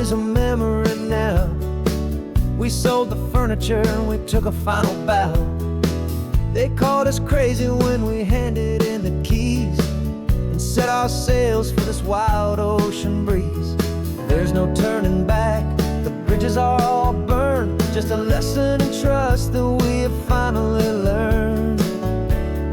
is a memory now. We sold the furniture and we took a final bow. They called us crazy when we handed in the keys and set our sails for this wild ocean breeze. There's no turning back, the bridges are all burned. Just a lesson in trust that we have finally learned.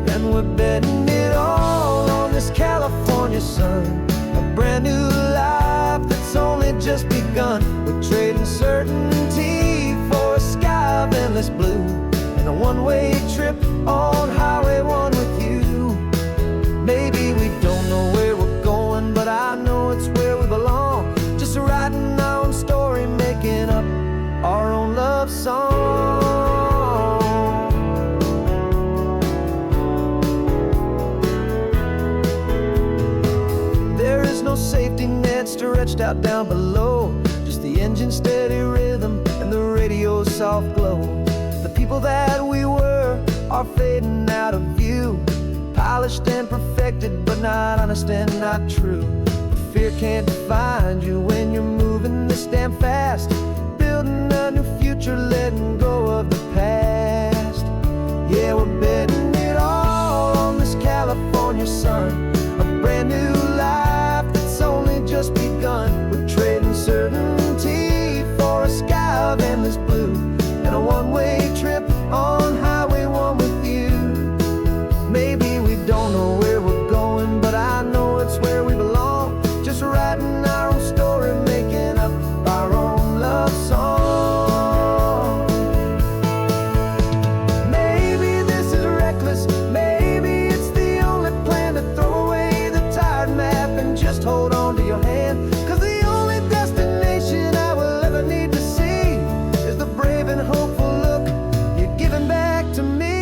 And we're betting it all on this California sun, a brand new life that's only just begun. We're trading certainty for a sky of endless blue, and a one-way trip on Highway 1 with you. Maybe we don't know where we're going, but I know it's where we belong. Just writing our own story, making up our own love song. There is no safety net stretched out down below, just the engine's steady rhythm and the radio's soft glow. The people that we were are fading out of view, polished and perfected, but not honest and not true. Fear can't define you when you're moving this damn fast, building a new future, letting go of the past. Yeah, we're betting it all on this California sun, a brand new life that's only just begun. We're trading certainty for a sky of endless blue, and a one-way trip on Highway 1 with you. Maybe we don't know where we're going, but I know it's where we belong. Just writing our own story, making up our own love song. Maybe this is reckless, maybe it's the only plan to throw away the tired map and just hold on to your hand. 'Cause the only destination I will ever need to see is the brave and hopeful look you're giving back to me.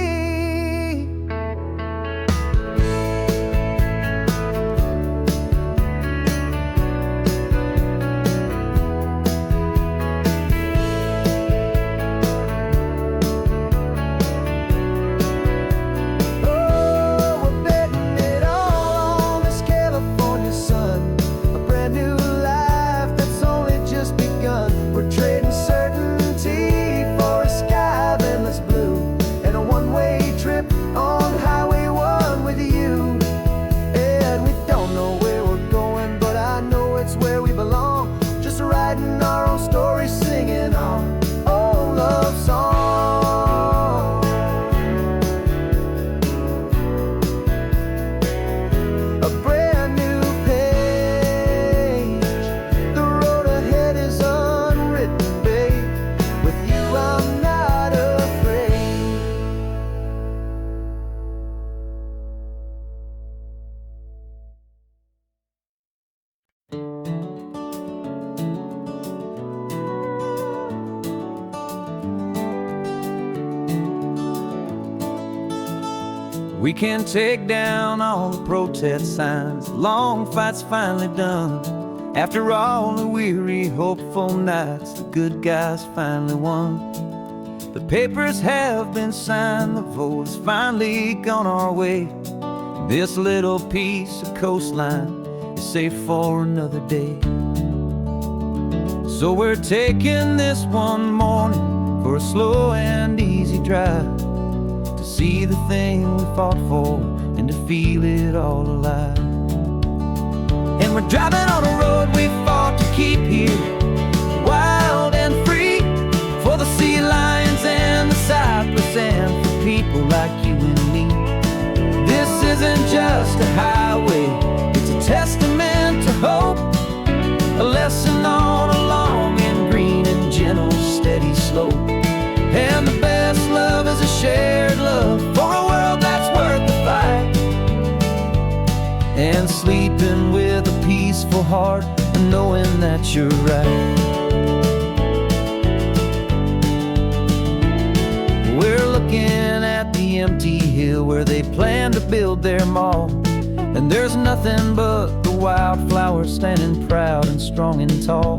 We can take down all the protest signs, long fight's finally done. After all the weary, hopeful nights, the good guys finally won. The papers have been signed, the vote's finally gone our way. This little piece of coastline is safe for another day. So we're taking this one morning for a slow and easy drive, to see the thing we fought for and to feel it all alive. And we're driving on a road we fought to keep here, wild and free, for the sea lions and the cypress and for people like you and me. This isn't just a highway, it's a testament to hope, a lesson on a long and green and gentle steady slope. And the best love is a shared love for a world that's worth the fight, and sleeping with a peaceful heart and knowing that you're right. We're looking at the empty hill where they plan to build their mall, and there's nothing but the wildflowers standing proud and strong and tall.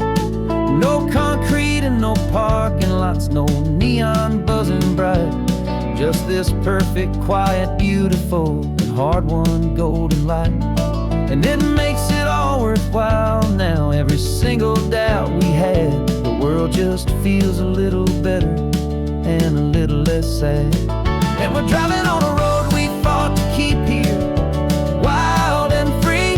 No concrete and no parking lots, no neon buzzing bright, just this perfect, quiet, beautiful, and hard-won golden light. And it makes it all worthwhile now, every single doubt we had world just feels a little better and a little less sad. And we're driving on a road we fought to keep here, wild and free,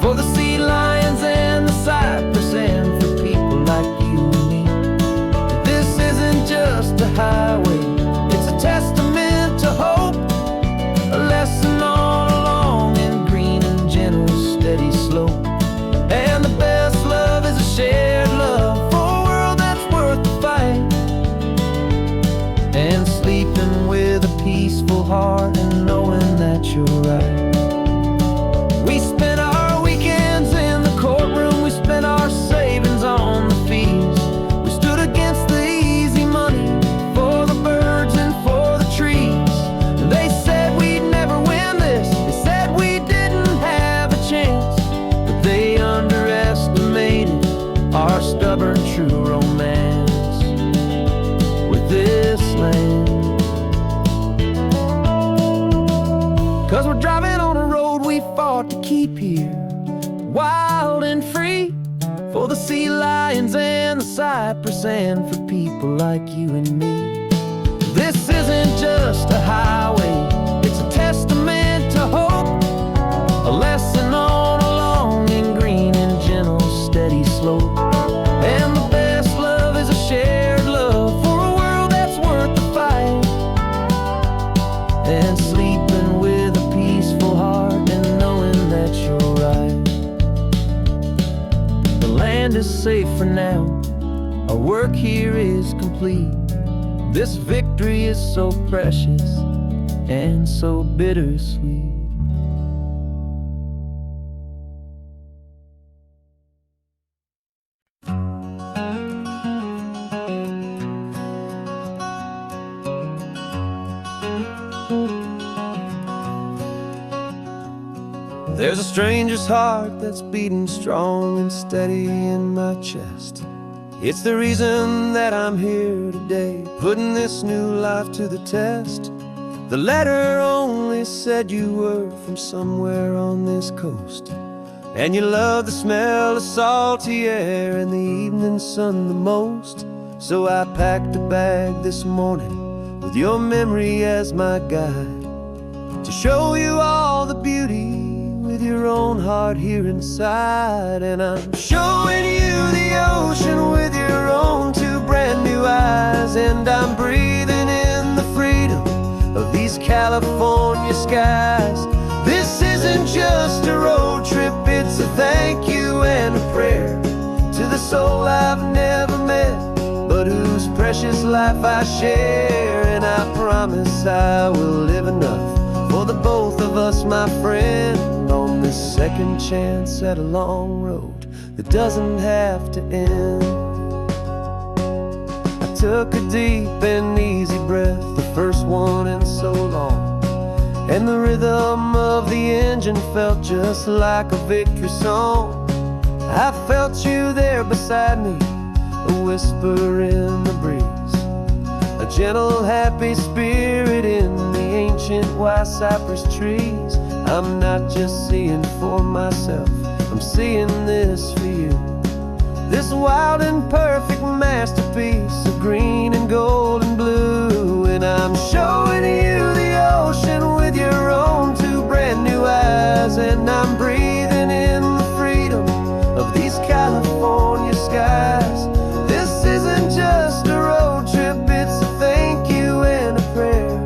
for the sea lions and the cypress and for people like you and me. This isn't just a highway, it's a testament to hope, a lesson on a long and green and gentle steady slope. And the best love is a shared love for a world that's worth the fight, and sleeping with a peaceful heart and knowing that you're right. We spent our weekends in the courtroom, we spent our savings on the fees. We stood against the easy money for the birds and for the trees. And they said we'd never win this, they said we didn't have a chance, but they underestimated our stubborn true romance with this land. 'Cause we're driving on a road we fought to keep here, wild and free, for the sea lions and the cypress and for people like you and me. This isn't just a highway, it's a testament to hope, a lesson on a long and green and gentle steady slope. And the best love is a shared love for a world that's worth the fight, and sleeping with a peaceful heart and knowing that you're right. The land is safe for now, our work here is complete. This victory is so precious and so bittersweet. There's a stranger's heart that's beating strong and steady in my chest. It's the reason that I'm here today, putting this new life to the test. The letter only said you were from somewhere on this coast, and you love the smell of salty air and the evening sun the most. So I packed a bag this morning with your memory as my guide, to show you all the beauty with your own heart here inside. And I'm showing you the ocean with your own two brand new eyes, and I'm breathing in the freedom of these California skies. This isn't just a road trip, it's a thank you and a prayer to the soul I've never met, but whose precious life I share. And I promise I will live enough for the both of us, my friend, on this second chance at a long road that doesn't have to end. I took a deep and easy breath, the first one in so long, and the rhythm of the engine felt just like a victory song. I felt you there beside me, a whisper in the breeze, a gentle happy spirit in the ancient white cypress trees. I'm not just seeing for myself, I'm seeing this for you, this wild and perfect masterpiece of green and gold and blue. And I'm showing you the ocean with your own two brand new eyes, and I'm breathing in the freedom of these California skies. This isn't just a road trip, it's a thank you and a prayer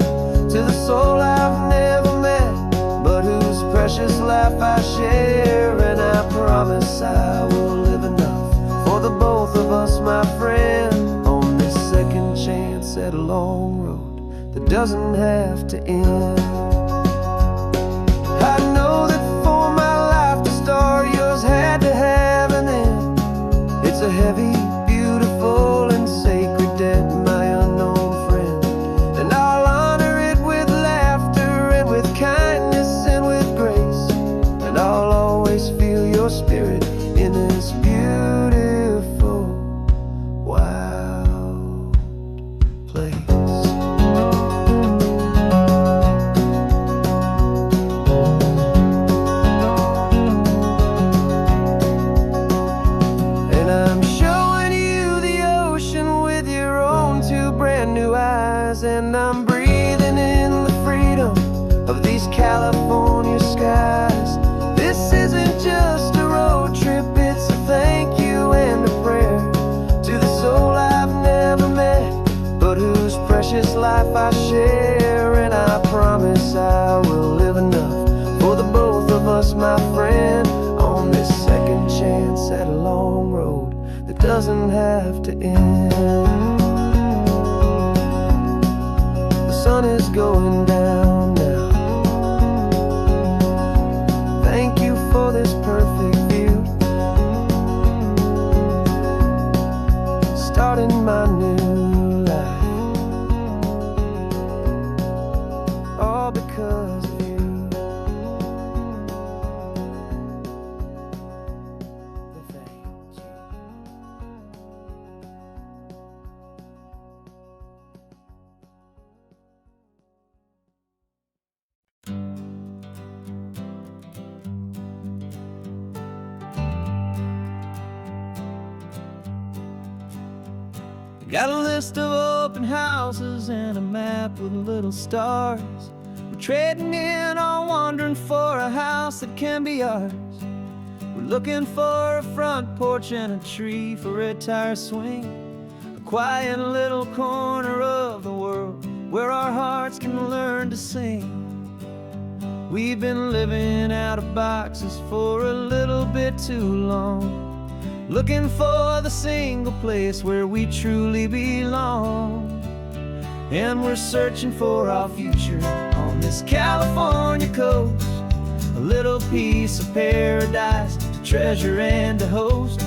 to the soul I've never met, but whose precious life I share. And I promise I will live enough for the both of us, my friend, on this second chance at a long road that doesn't have to end. I know that for my life to start, yours had to have an end. It's a heavy, beautiful and sacred debt, my unknown friend, and I'll honor it with laughter and with kindness and with grace, and I'll always feel your spirit in this beautiful wild place. And I'm showing you the doesn't have to end. The sun is going down now. Thank you for this perfect view. Starting my new life, all because of you. Thank you. Got a list of open houses and a map with little stars. We're trading in or wandering for a house that can be ours. We're looking for a front porch and a tree for a tire swing, a quiet little corner of the world where our hearts can learn to sing. We've been living out of boxes for a little bit too long, looking for the single place where we truly belong. And we're searching for our future on this California coast, a little piece of paradise to treasure and to host,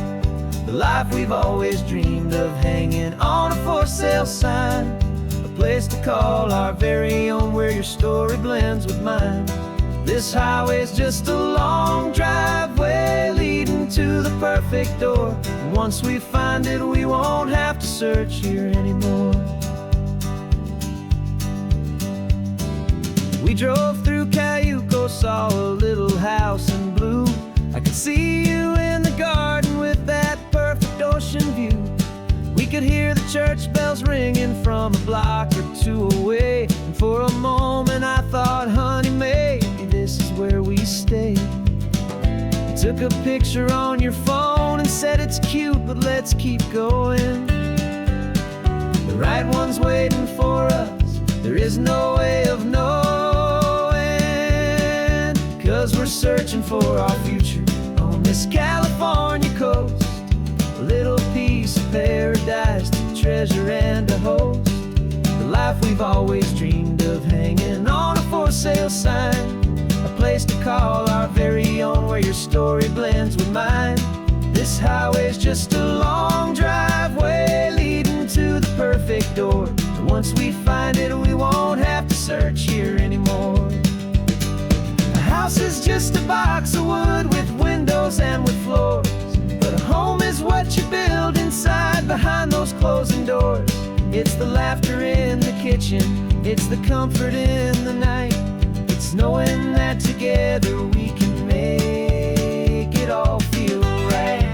the life we've always dreamed of, hanging on a for sale sign, a place to call our very own where your story blends with mine. This highway's just a long driveway leading to the perfect door. And once we find it, we won't have to search here anymore. We drove through Cayuco, saw a little house in blue. I could see you in the garden with that perfect ocean view. We could hear the church bells ringing from a block or two away. And for a moment I thought, honey, maybe this is where we stay. You took a picture on your phone and said it's cute, but let's keep going. The right one's waiting for us, there is no way of knowing, 'cause we're searching for our future on this California coast, a little piece of paradise to treasure and to host, the life we've always dreamed of, hanging on a for sale sign, a place to call our very own where your story blends with mine. This highway's just a long driveway leading to the perfect door. And once we find it, we won't have to search here anymore. A house is just a box of wood with windows and with floors, but a home is what you build inside behind those closing doors. It's the laughter in the kitchen, it's the comfort in the night, it's knowing that together we can make it all feel right.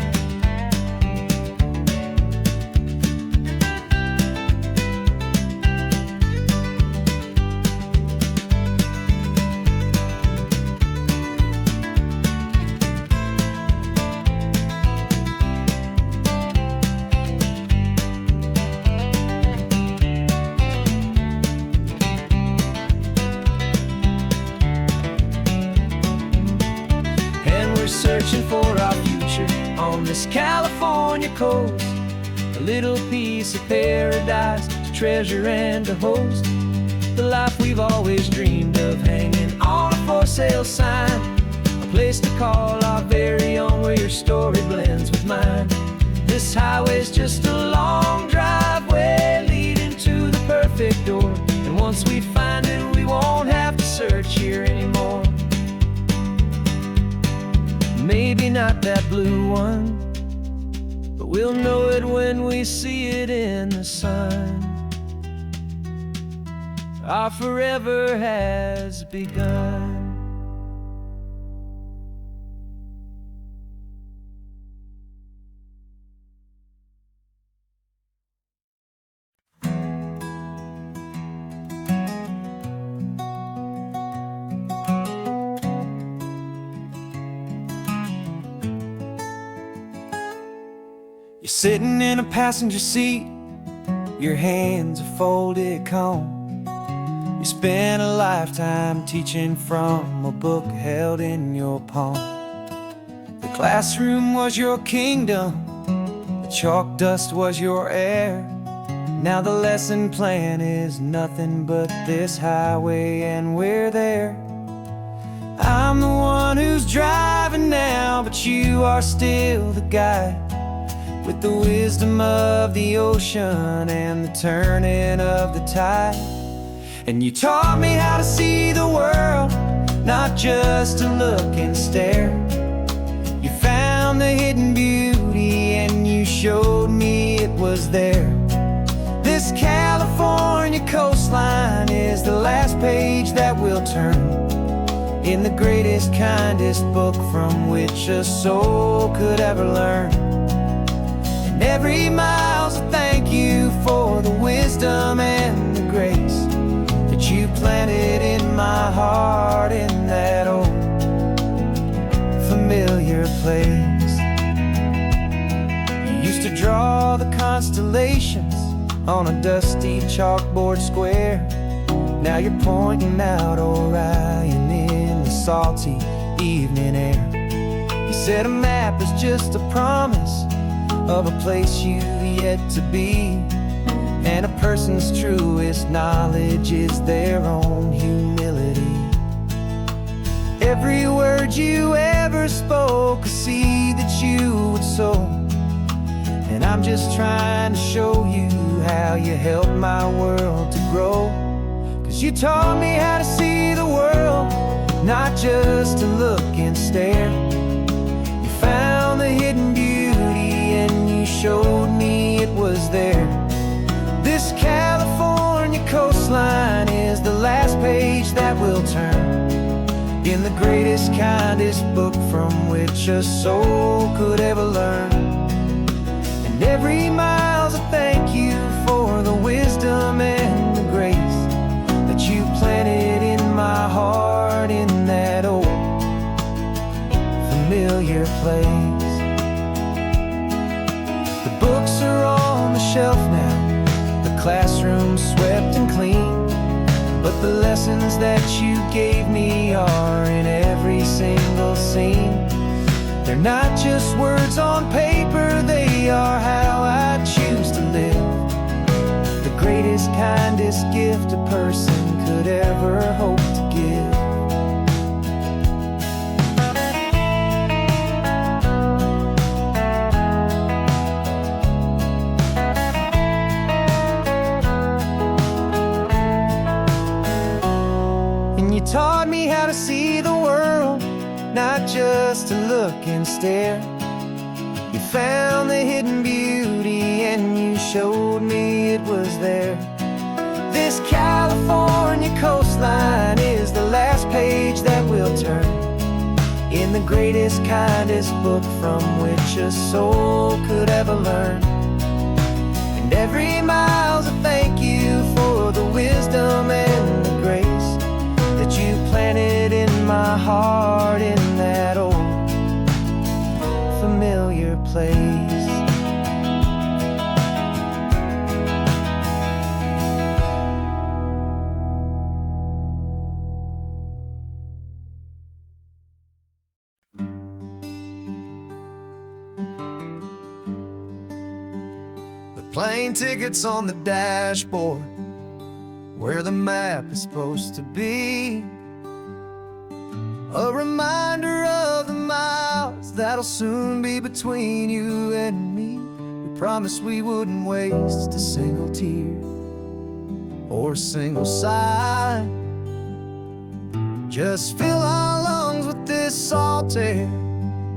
Searching for our future on this California coast, a little piece of paradise to treasure and to host, the life we've always dreamed of, hanging on a for sale sign, a place to call our very own where your story blends with mine. This highway's just a long driveway leading to the perfect door, and once we find it, we won't have to search here anymore. Maybe not that blue one, but we'll know it when we see it in the sun. Our forever has begun. You're sitting in a passenger seat, your hands are folded calm. You spent a lifetime teaching from a book held in your palm. The classroom was your kingdom, The chalk dust was your air. Now the lesson plan is nothing but this highway, and we're there. I'm the one who's driving now, but you are still the guide, with the wisdom of the ocean and the turning of the tide. And you taught me how to see the world, not just to look and stare. You found the hidden beauty and you showed me it was there. This California coastline is the last page that we'll turn in the greatest, kindest book from which a soul could ever learn. And every mile's a thank you for the wisdom and the grace that you planted in my heart in that old familiar place. You used to draw the constellations on a dusty chalkboard square. Now you're pointing out Orion in the salty evening air. You said a map is just a promise of a place you've yet to be, and a person's truest knowledge is their own humility. Every word you ever spoke, a seed that you would sow, and I'm just trying to show you how you helped my world to grow. 'Cause you taught me how to see the world, not just to look and stare. You found the hidden beauty and you showed me it was there. This California coastline is the last page that we'll turn in the greatest, kindest book from which a soul could ever learn. And every mile's a thank you for the wisdom and the grace that you planted in my heart in that old familiar place. The books are on the shelf now, the classroom swept and clean, but the lessons that you gave me are in every single scene. They're not just words on paper, they are how I choose to live. The greatest, kindest gift a person could ever hope to give. And you taught me how to see the world, not just to look and stare. You found the hidden beauty and you showed me it was there. This California coastline is the last page that we'll turn in the greatest, kindest book from which a soul could ever learn. And every mile's a thank you for the wisdom and the grace that you planted in my heart in that old familiar place. The plane tickets on the dashboard, where the map is supposed to be, a reminder of the miles that'll soon be between you and me. We promised we wouldn't waste a single tear or a single sigh. Just fill our lungs with this salt air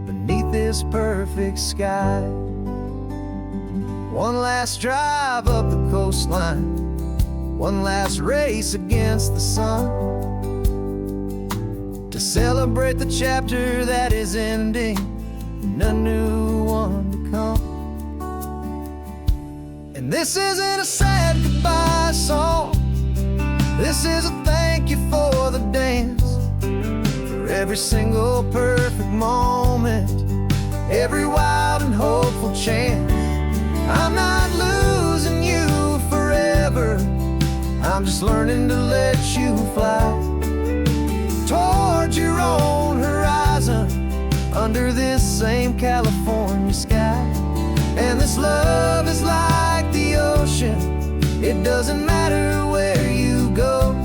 beneath this perfect sky. One last drive up the coastline, one last race against the sun, to celebrate the chapter that is ending and a new one to come. And this isn't a sad goodbye song, this is a thank you for the dance, for every single perfect moment, every wild and hopeful chance. I'm not losing you forever, I'm just learning to let you fly towards your own horizon under this same California sky. And the this love is like the ocean. It doesn't matter where you go.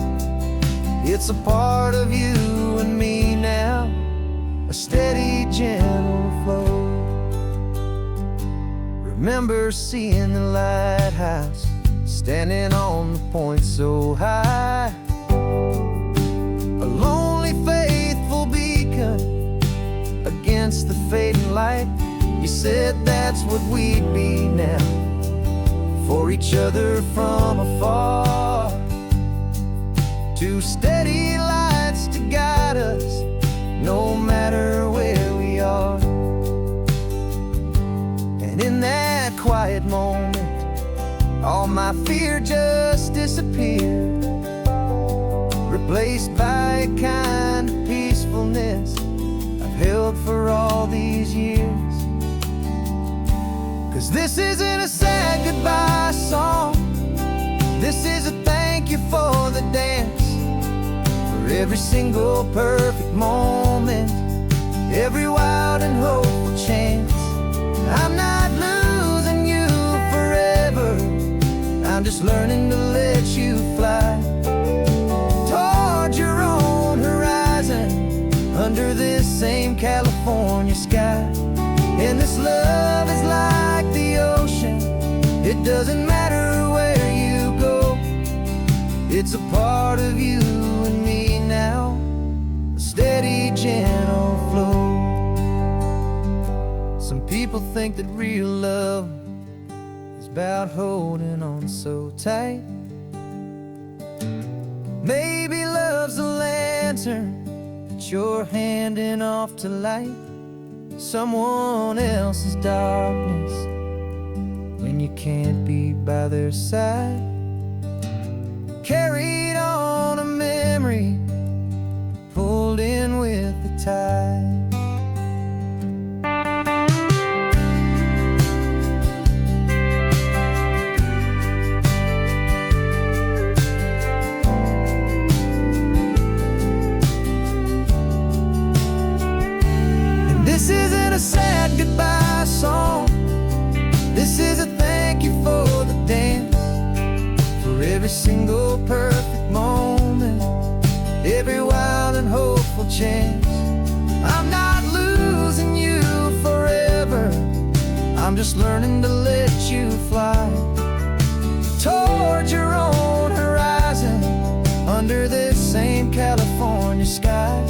It's a part of you and me now, a steady, gentle flow. Remember seeing the lighthouse, standing on the point so high, a lonely, faithful beacon against the fading light. You said that's what we'd be now, for each other from afar. Two steady lights to guide us, no matter where we are. And in that quiet moment, all my fear just disappeared, replaced by a kind of peacefulness I've held for all these years. 'Cause this isn't a sad goodbye song, this is a thank you for the dance, for every single perfect moment, every wild and hopeful chance. I'm not losing you forever, I'm just learning to let you fly toward your own horizon, under this same California sky. And this love is like the ocean, it doesn't matter where you go. It's a part of you and me now, a steady, gentle flow. Some people think that real love is about holding on so tight. Maybe love's a lantern that you're handing off to light someone else's darkness when you can't be by their side. Carried on a memory, pulled in with the tide. This isn't a sad goodbye song, this is a thank you for the dance, for every single perfect moment, every wild and hopeful chance. I'm not losing you forever, I'm just learning to let you fly toward your own horizon, under this same California sky.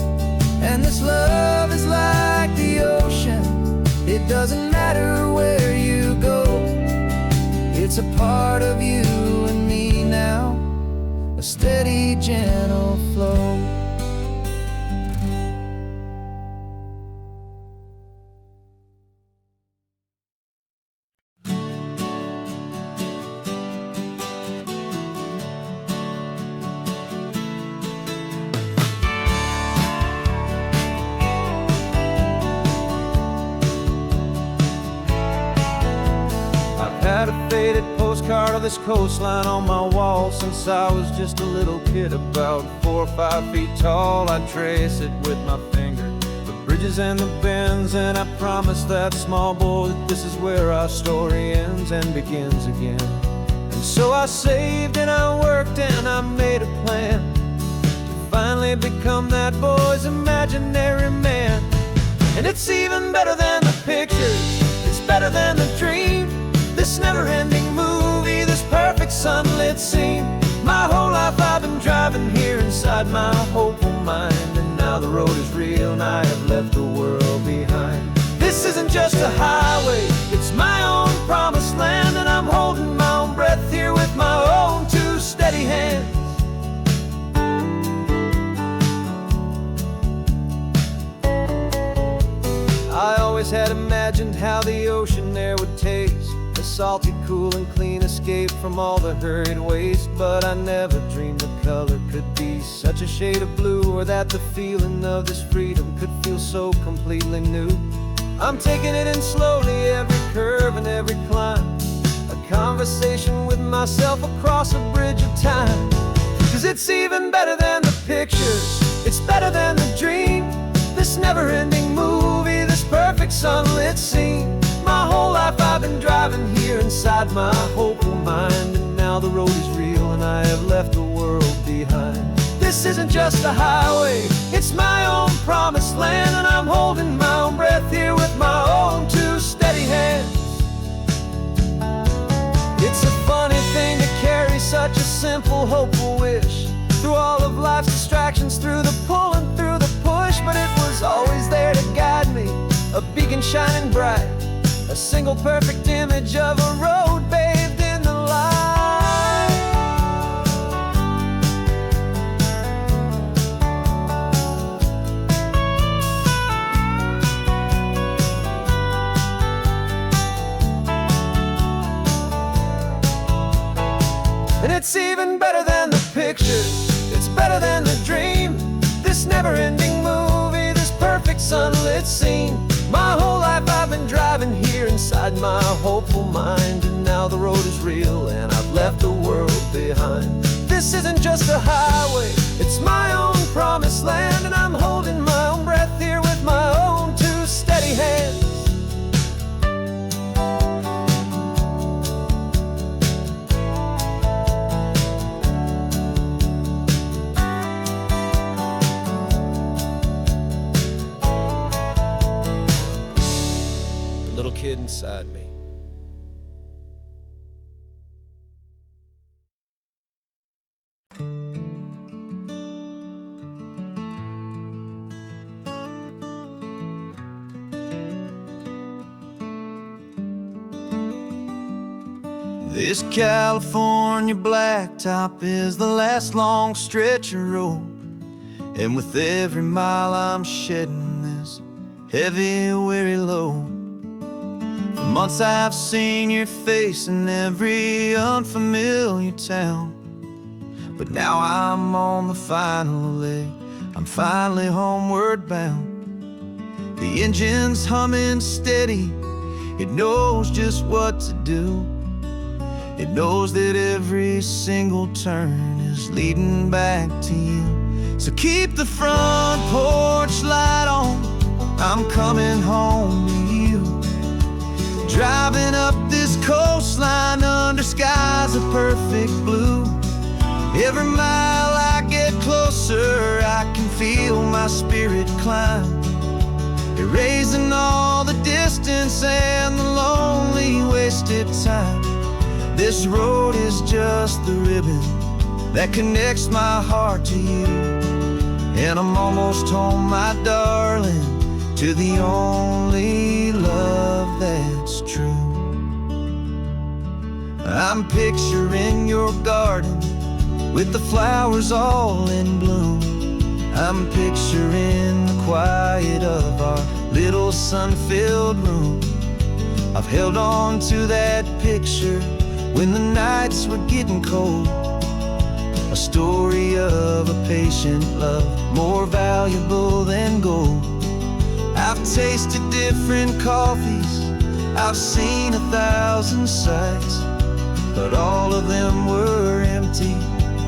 And this love is like the ocean, it doesn't matter where you go. It's a part of you and me now, a steady, gentle flow. Had a faded postcard of this coastline on my wall since I was just a little kid, about 4 or 5 feet tall. I trace it with my finger, the bridges and the bends, and I promised that small boy that this is where our story ends and begins again. And so I saved and I worked and I made a plan to finally become that boy's imaginary man. And it's even better than the pictures, it's better than the dream, this never-ending movie, this perfect sunlit scene. My whole life I've been driving here inside my hopeful mind, and now the road is real and I have left the world behind. This isn't just a highway, it's my own promised land, and I'm holding my own breath here with my own 2 steady hands. I always had imagined how the ocean air would taste, a salty, cool and clean escape from all the hurried waste. But I never dreamed the color could be such a shade of blue, or that the feeling of this freedom could feel so completely new. I'm taking it in slowly, every curve and every climb, a conversation with myself across a bridge of time. 'Cause it's even better than the pictures, it's better than the dream, this never-ending movie, this perfect sunlit scene. My whole life I've been driving here inside my hopeful mind, and now the road is real and I have left the world behind. This isn't just a highway, it's my own promised land, and I'm holding my own breath here with my own two steady hands. It's a funny thing to carry such a simple, hopeful wish through all of life's distractions, through the pull and through the push, but it was always there to guide me, a beacon shining bright, a single perfect image of a road bathed in the light. And it's even better than the picture, it's better than the dream, this never-ending movie, this perfect sunlit scene. My whole life I've been driving here inside my hopeful mind, and now the road is real and I've left the world behind. This isn't just a highway, it's my own promised land, and I'm holding my own breath here with my own two steady hands. Little kid inside me. This California blacktop is the last long stretch of road, and with every mile I'm shedding this heavy, weary load. For months I've seen your face in every unfamiliar town, but now I'm on the final leg, I'm finally homeward bound. The engine's humming steady, it knows just what to do. It knows that every single turn is leading back to you. So keep the front porch light on, I'm coming home to you. Driving up this coastline under skies of perfect blue. Every mile I get closer, I can feel my spirit climb, erasing all the distance and the lonely wasted time. This road is just the ribbon that connects my heart to you, and I'm almost home, my darling, to the only love that's true. I'm picturing your garden with the flowers all in bloom. I'm picturing the quiet of our little sun-filled room. I've held on to that picture when the nights were getting cold, a story of a patient love, more valuable than gold. I've tasted different coffees, I've seen 1,000 sights, but all of them were empty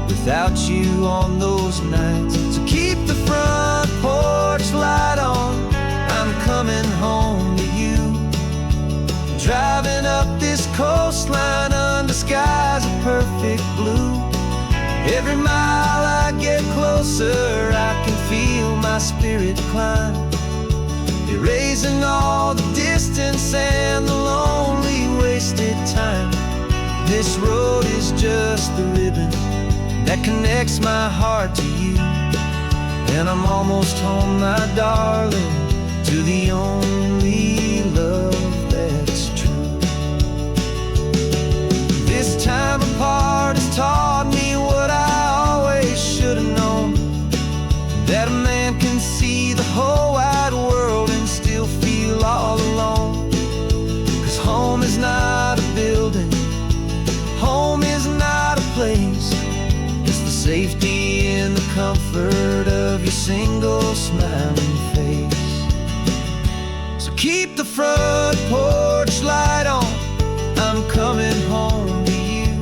without you on those nights. So keep the front porch light on, I'm coming home to you. Driving up this coastline under skies of perfect blue. Every mile I get closer, I can feel my spirit climb, erasing all the distance and the lonely wasted time. This road is just the ribbon that connects my heart to you, and I'm almost home, my darling, to the only love that's true. This time apart has taught me what I always should have known, that a man can see the whole wide world and still feel all alone. 'Cause home is not a building, home is not a place, it's the safety and the comfort of your single smiling face. So keep the front porch light on, I'm coming home to you.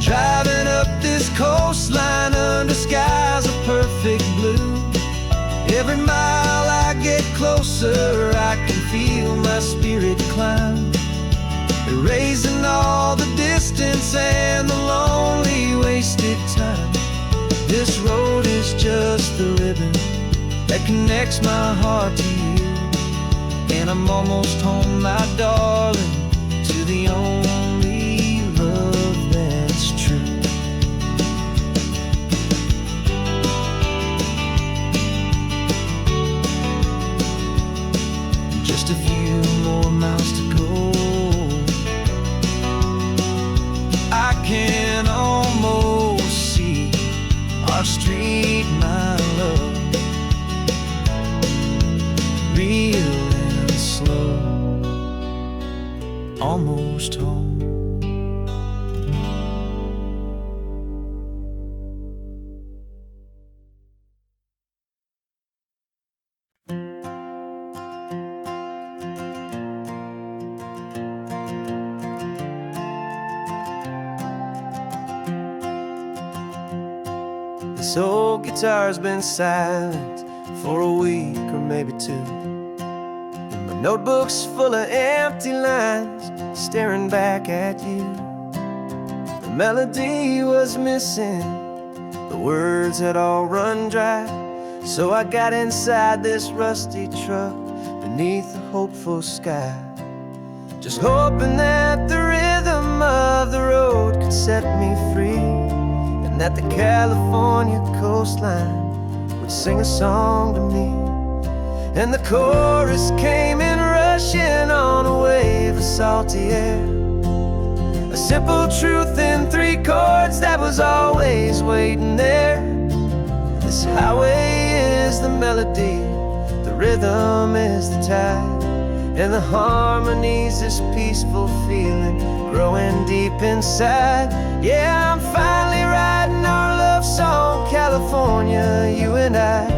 Driving up this coastline under skies of perfect blue. Every mile I get closer, I can feel my spirit climb, erasing all the distance and the lonely wasted time. This road is just the ribbon that connects my heart to you, and I'm almost home, my darling, to the only love that's true. Just a few more miles to go. I can almost see our street, my love, real and slow, almost home. This old guitar's been silent for a week or maybe two, and my notebook's full of empty lines staring back at you. The melody was missing, the words had all run dry, so I got inside this rusty truck beneath a hopeful sky, just hoping that the rhythm of the road could set me free, that the California coastline would sing a song to me. And the chorus came in rushing on a wave of salty air, a simple truth in 3 chords that was always waiting there. This highway is the melody, the rhythm is the tide, and the harmony's this peaceful feeling growing deep inside. Yeah, I'm finally writing our love song, California, you and I,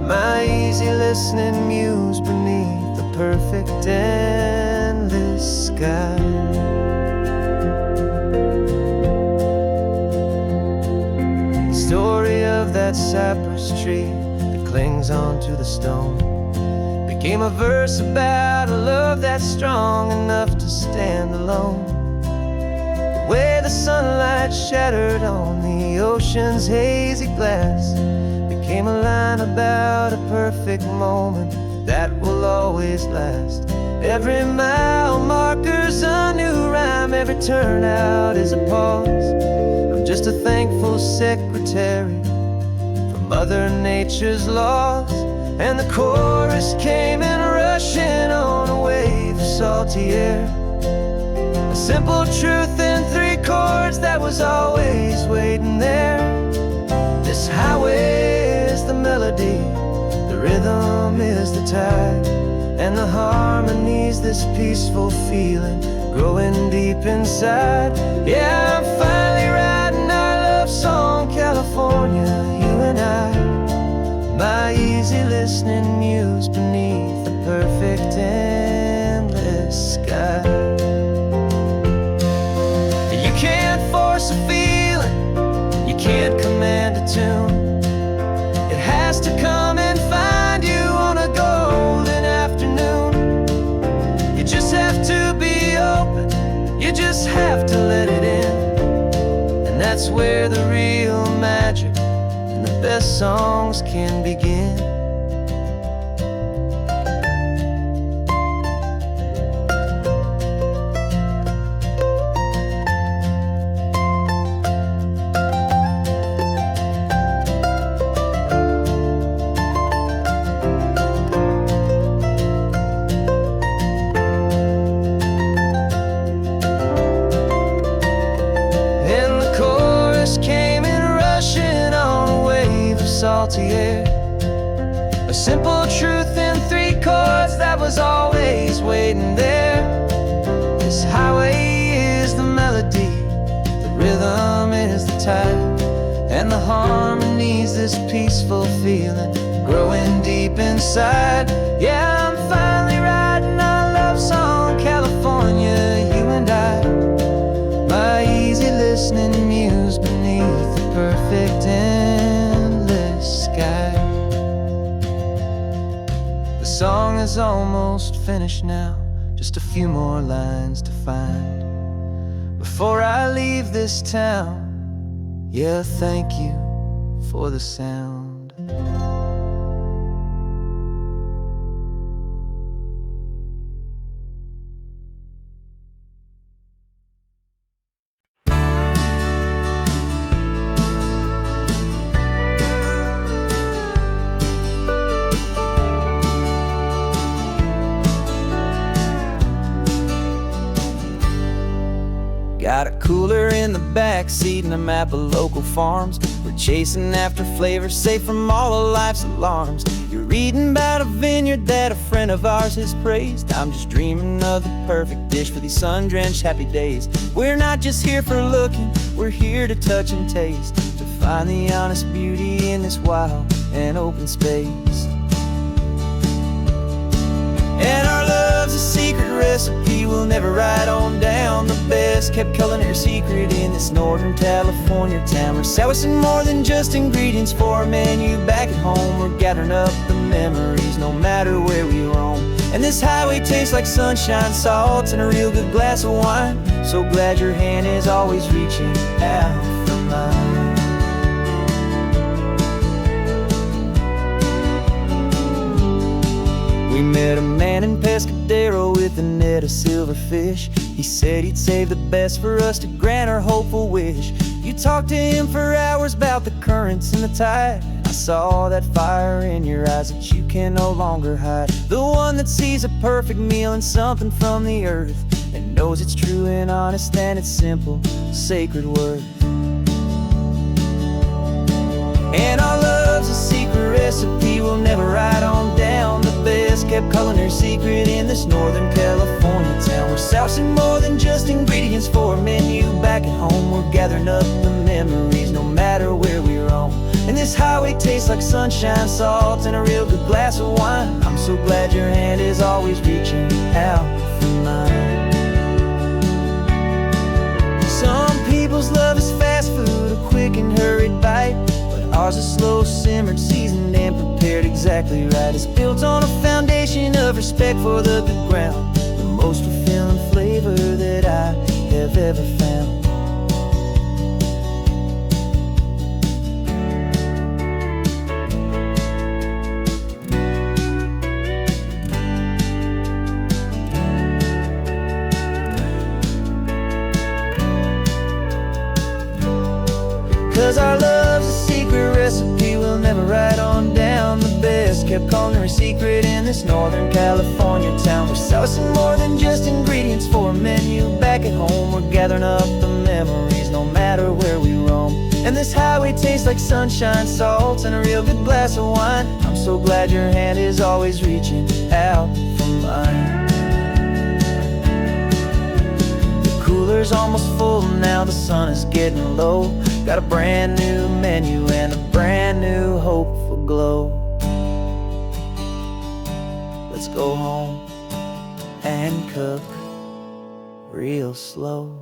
my easy listening muse beneath the perfect endless sky. The story of that cypress tree that clings onto the stone became a verse about a love that's strong enough to stand alone. The way the sunlight shattered on the ocean's hazy glass became a line about a perfect moment that will always last. Every mile marker's a new rhyme, every turnout is a pause. I'm just a thankful secretary for Mother Nature's laws. And the chorus came in rushing on a wave of salty air, a simple truth in 3 chords that was always waiting there. This highway is the melody, the rhythm is the tide, and the harmony's this peaceful feeling growing deep inside. Yeah, I'm finally writing our love song, California, you and I, my easy listening muse beneath the perfect endless sky. You can't force a feeling, you can't command a tune. It has to come and find you on a golden afternoon. You just have to be open, you just have to let it in, and that's where the real magic and the best songs can begin. Salty air, a simple truth in 3 chords that was always waiting there. This highway is the melody, the rhythm is the tide, and the harmony's this peaceful feeling growing deep inside. Yeah, I'm finally writing our love song, California, you and I, my easy listening muse beneath the perfect endless sky. The song is almost finished now, just a few more lines to find before I leave this town. Yeah, thank you for the sound. Got a cooler in the back seat and a map of local farms. We're chasing after flavors safe from all of life's alarms. You're reading about a vineyard that a friend of ours has praised. I'm just dreaming of the perfect dish for these sun-drenched happy days. We're not just here for looking, we're here to touch and taste, to find the honest beauty in this wild and open space. And our love's a secret recipe we'll never write on down. The best kept culinary secret in this Northern California town. We're sourcing more than just ingredients for a menu back at home. We're gathering up the memories no matter where we roam. And this highway tastes like sunshine, salt, and a real good glass of wine. So glad your hand is always reaching out for mine. We met a man in Pescadero with a net of silverfish. He said he'd save the best for us to grant our hopeful wish. You talked to him for hours about the currents and the tide. I saw that fire in your eyes that you can no longer hide. The one that sees a perfect meal in something from the earth, and knows it's true and honest and it's simple, sacred worth. And our love's a secret recipe we'll never write on down. The best kept culinary secret in this Northern California town. We're sourcing more than just ingredients for a menu back at home. We're gathering up the memories no matter where we roam. And this highway tastes like sunshine, salt, and a real good glass of wine. I'm so glad your hand is always reaching out for mine. Some people's love is fast food, a quick and hurried bite. Ours is slow simmered, seasoned, and prepared exactly right. It's built on a foundation of respect for the good ground, the most fulfilling flavor that I have ever found. 'Cause our love's a secret recipe we'll never write on down. The best kept culinary secret in this Northern California town. We're sourcing more than just ingredients for a menu back at home. We're gathering up the memories no matter where we roam. And this highway tastes like sunshine, salt, and a real good glass of wine. I'm so glad your hand is always reaching out for mine. The cooler's almost full now, the sun is getting low. Got a brand new menu and a brand new hopeful glow. Let's go home and cook real slow.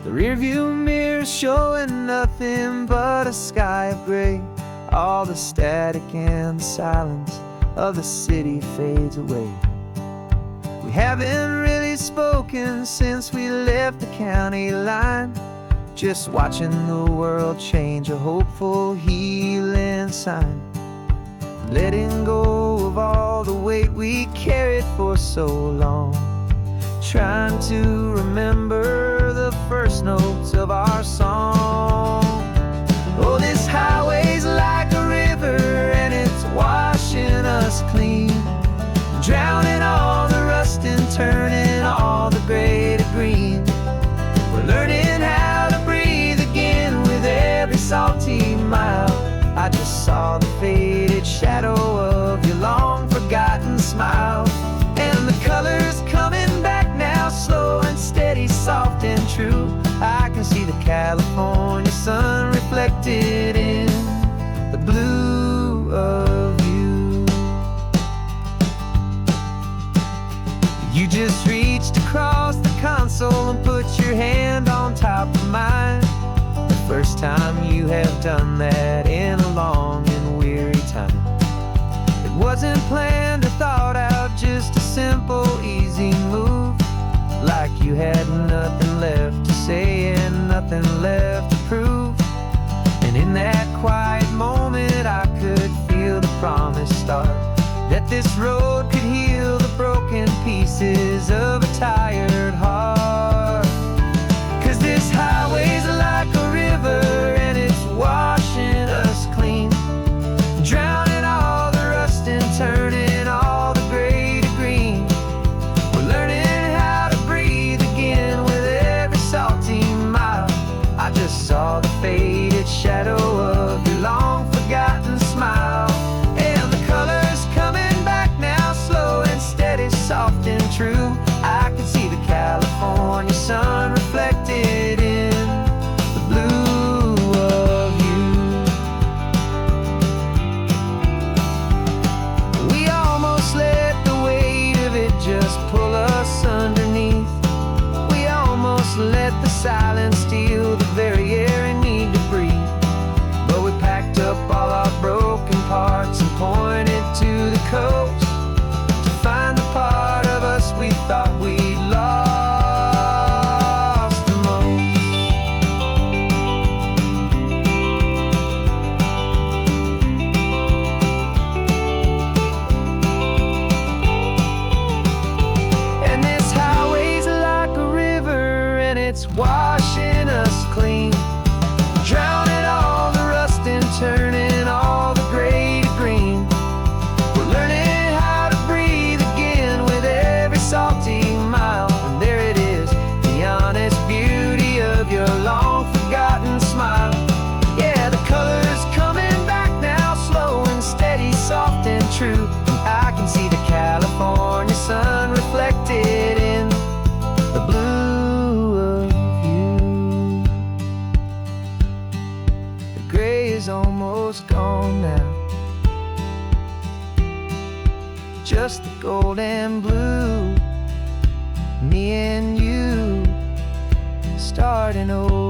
The rearview mirror's showing nothing but a sky of gray. All the static and the silence of the city fades away. We haven't really spoken since we left the county line, just watching the world change, a hopeful healing sign. Letting go of all the weight we carried for so long, trying to remember the first notes of our song. Oh, this highway's like a river and it's washing us clean, drowning all the rust and turning all the gray to green. We're learning how to breathe again with every salty mile. I just saw the faded shadow of your long forgotten smile. And the colors coming back now, slow and steady, soft and true. I can see the California sun reflected in the blue of you. You just reached across the constant soul and put your hand on top of mine. The first time you have done that in a long and weary time. It wasn't planned or thought out, just a simple, easy move. Like you had nothing left to say and nothing left to prove. And in that quiet moment I could feel the promise start, that this road could heal the broken pieces of a tired heart. 'Cause this highway's like a river and it's washing us clean, drowning all the rust and turning all the gray to green. We're learning how to breathe again with every salty mile. I just saw the faded shadow of your long forgotten smile. And the colors coming back now, slow and steady, soft and true. I can see the California sun reflected in the blue of you. We almost let the weight of it just pull us underneath. We almost let the silence steal the very air and need to breathe. But we packed up all our broken parts and pointed to the coast to find the part of us we thought we'd lost the most. And this highway's like a river and it's washing us clean, drowning all the rust and turning all the gray to green. We're learning how to breathe again with every salty mile. And there it is, the honest beauty of your long forgotten smile. Yeah, the colors coming back now, slow and steady, soft and true. I can see the California sun reflected in the blue of you. The gray is almost gone now, just the gold and blue. Me and you starting over.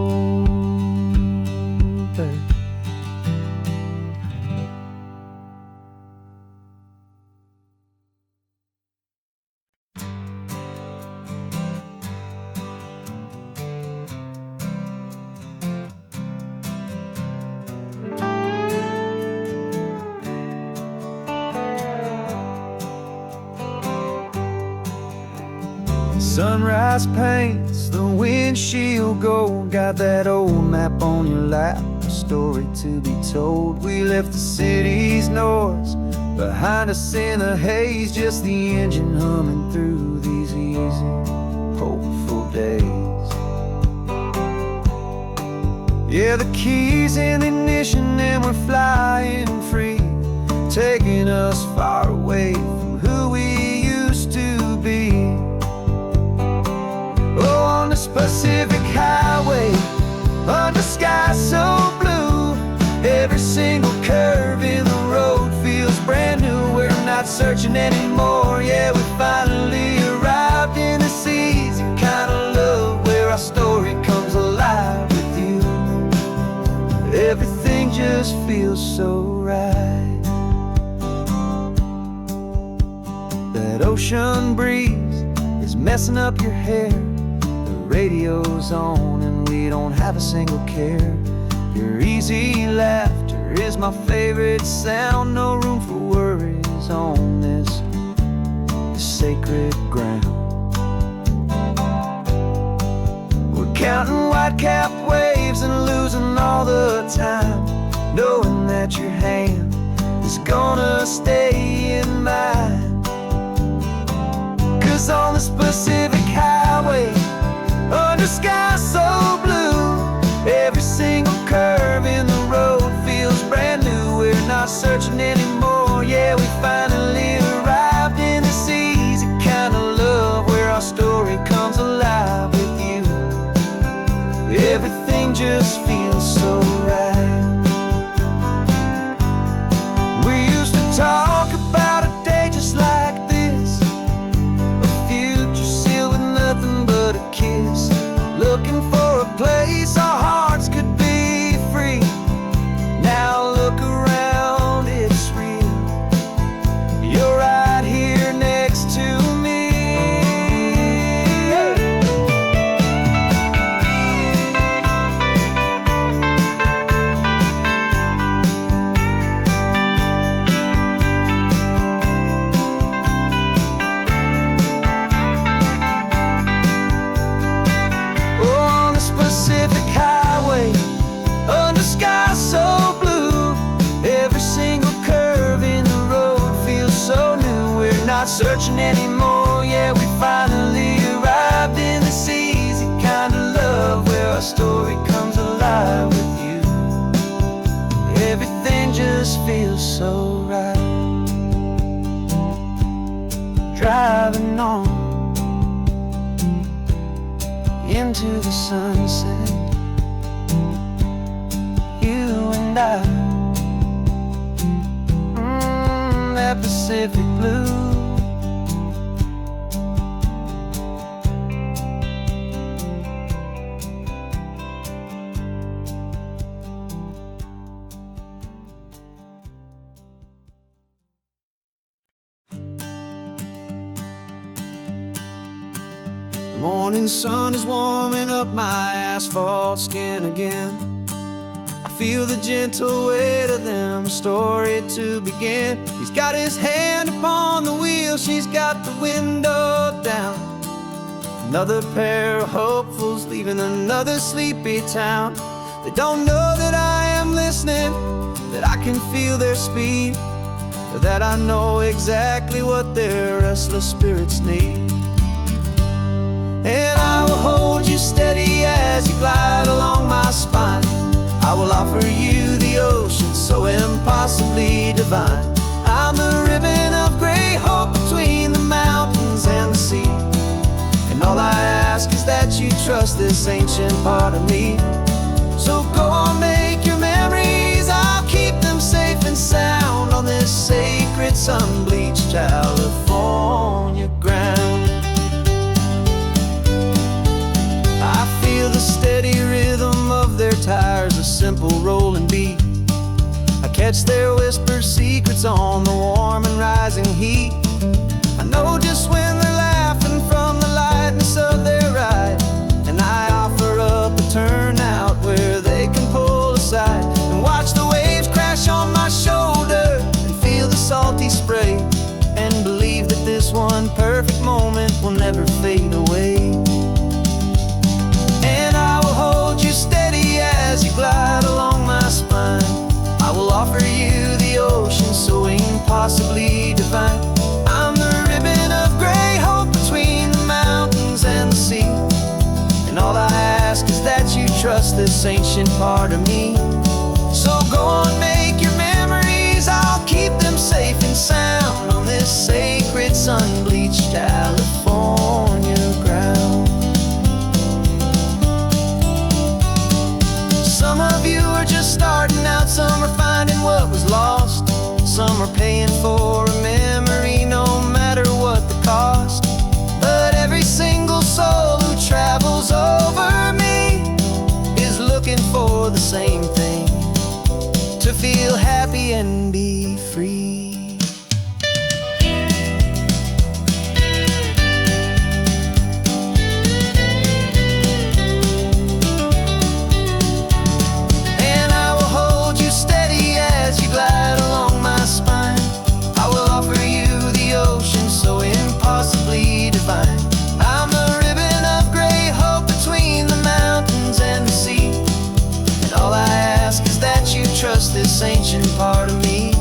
Sunrise paints the windshield gold. Got that old map on your lap, a story to be told. We left the city's noise behind us in the haze, just the engine humming through these easy, hopeful days. Yeah, the keys in the ignition and we're flying free, taking us far away from who we used to be. Oh, on this Pacific highway, under sky so blue, every single curve in the road feels brand new. We're not searching anymore, yeah, we finally arrived in this easy kind of love, where our story comes alive with you. Everything just feels so right. That ocean breeze is messing up your hair, radio's on and we don't have a single care. Your easy laughter is my favorite sound. No room for worries on this sacred ground. We're counting white-capped waves and losing all the time, knowing that your hand is gonna stay in mine. 'Cause on this Pacific highway, under sky so blue, every single curve in the road feels brand new. We're not searching anymore, yeah, we finally arrived in this easy kind of love, where our story comes alive with you. Everything just feels so right. We used to talk about a day just like this, a future sealed into the sunset. You and I, that Pacific blue. The morning sun is warming up my asphalt skin again. I feel the gentle weight of them, a story to begin. He's got his hand upon the wheel, she's got the window down. Another pair of hopefuls leaving another sleepy town. They don't know that I am listening, that I can feel their speed, or that I know exactly what their restless spirits need. And I will hold you steady as you glide along my spine. I will offer you the ocean so impossibly divine. I'm the ribbon of gray hope between the mountains and the sea. And all I ask is that you trust this ancient part of me. So go on, make your memories, I'll keep them safe and sound on this sacred sun-bleached California ground. The steady rhythm of their tires, a simple rolling beat. I catch their whispered secrets on the warm and rising heat. I know just when they're laughing from the lightness of their ride, and I offer up a turnout where they can pull aside and watch the waves crash on my shoulder and feel the salty spray, and believe that this one perfect moment will never fade away. Steady as you glide along my spine. I will offer you the ocean so impossibly divine. I'm the ribbon of gray hope between the mountains and the sea. And all I ask is that you trust this ancient part of me. So go on, make your memories, I'll keep them safe and sound on this sacred sun-bleached California ground. Some of you are just starting out, some are finding what was lost. Some are paying for a memory no matter what the cost. But every single soul who travels over me is looking for the same thing, to feel happy and be free. I'm a ribbon of gray hope between the mountains and the sea. And all I ask is that you trust this ancient part of me.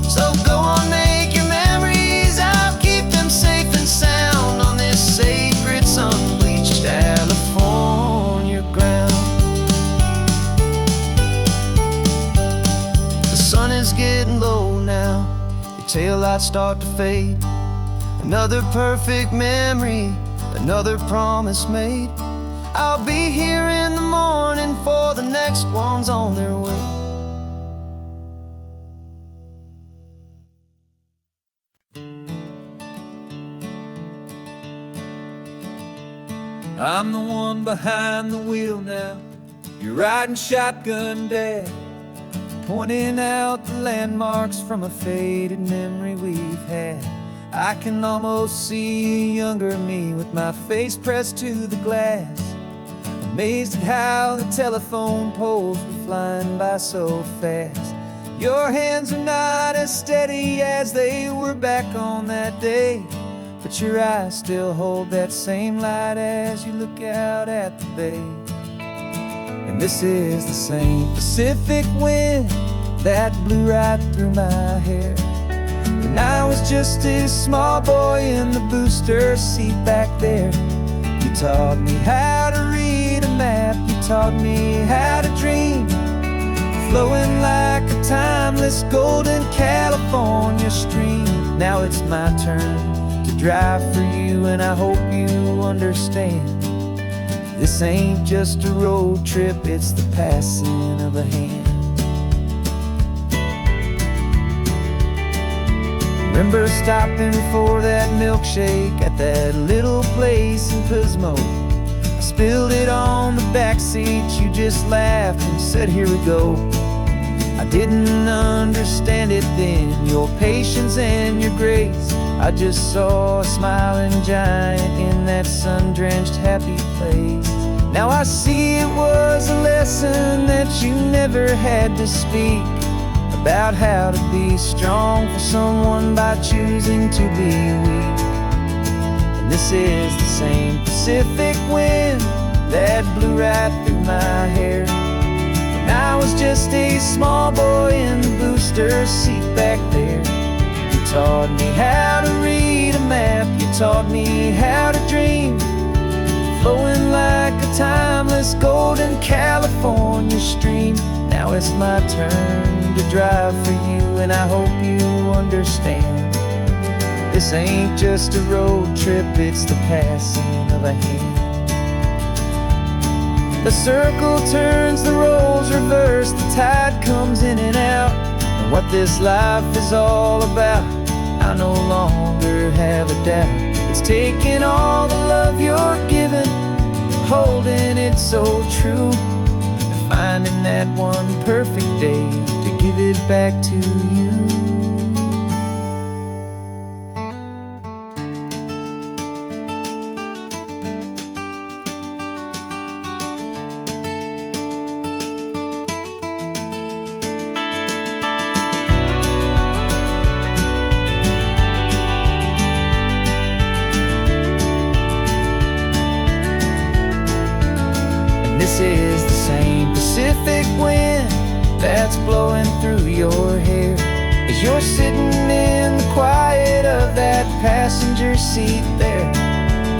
So go on, make your memories, I'll keep them safe and sound on this sacred sun-bleached California ground. The sun is getting low now, your taillights start to fade. Another perfect memory, another promise made. I'll be here in the morning for the next ones on their way. I'm the one behind the wheel now. You're riding shotgun, Dad, pointing out the landmarks from a faded memory we've had. I can almost see a younger me with my face pressed to the glass, amazed at how the telephone poles were flying by so fast. Your hands are not as steady as they were back on that day, but your eyes still hold that same light as you look out at the bay. And this is the same Pacific wind that blew right through my hair when I was just a small boy in the booster seat back there. You taught me how to read a map, you taught me how to dream, flowing like a timeless golden California stream. Now it's my turn to drive for you, and I hope you understand. This This ain't just a road trip, it's the passing of a hand. Remember stopping for that milkshake at that little place in Pismo. I spilled it on the back seat, you just laughed and said, here we go. I didn't understand it then, your patience and your grace. I just saw a smiling giant in that sun-drenched happy place. Now I see it was a lesson that you never had to speak, about how to be strong for someone by choosing to be weak. And this is the same Pacific wind that blew right through my hair when I was just a small boy in the booster seat back there. You taught me how to read a map, you taught me how to dream, flowing like a timeless golden California stream. Now it's my turn to drive for you, and I hope you understand. This ain't just a road trip, it's the passing of a hand. The circle turns, the roles reverse, the tide comes in and out. And what this life is all about, I no longer have a doubt. It's taking all the love you're giving, holding it so true, and finding that one perfect day to give it back to you. This is the same Pacific wind that's blowing through your hair as you're sitting in the quiet of that passenger seat there.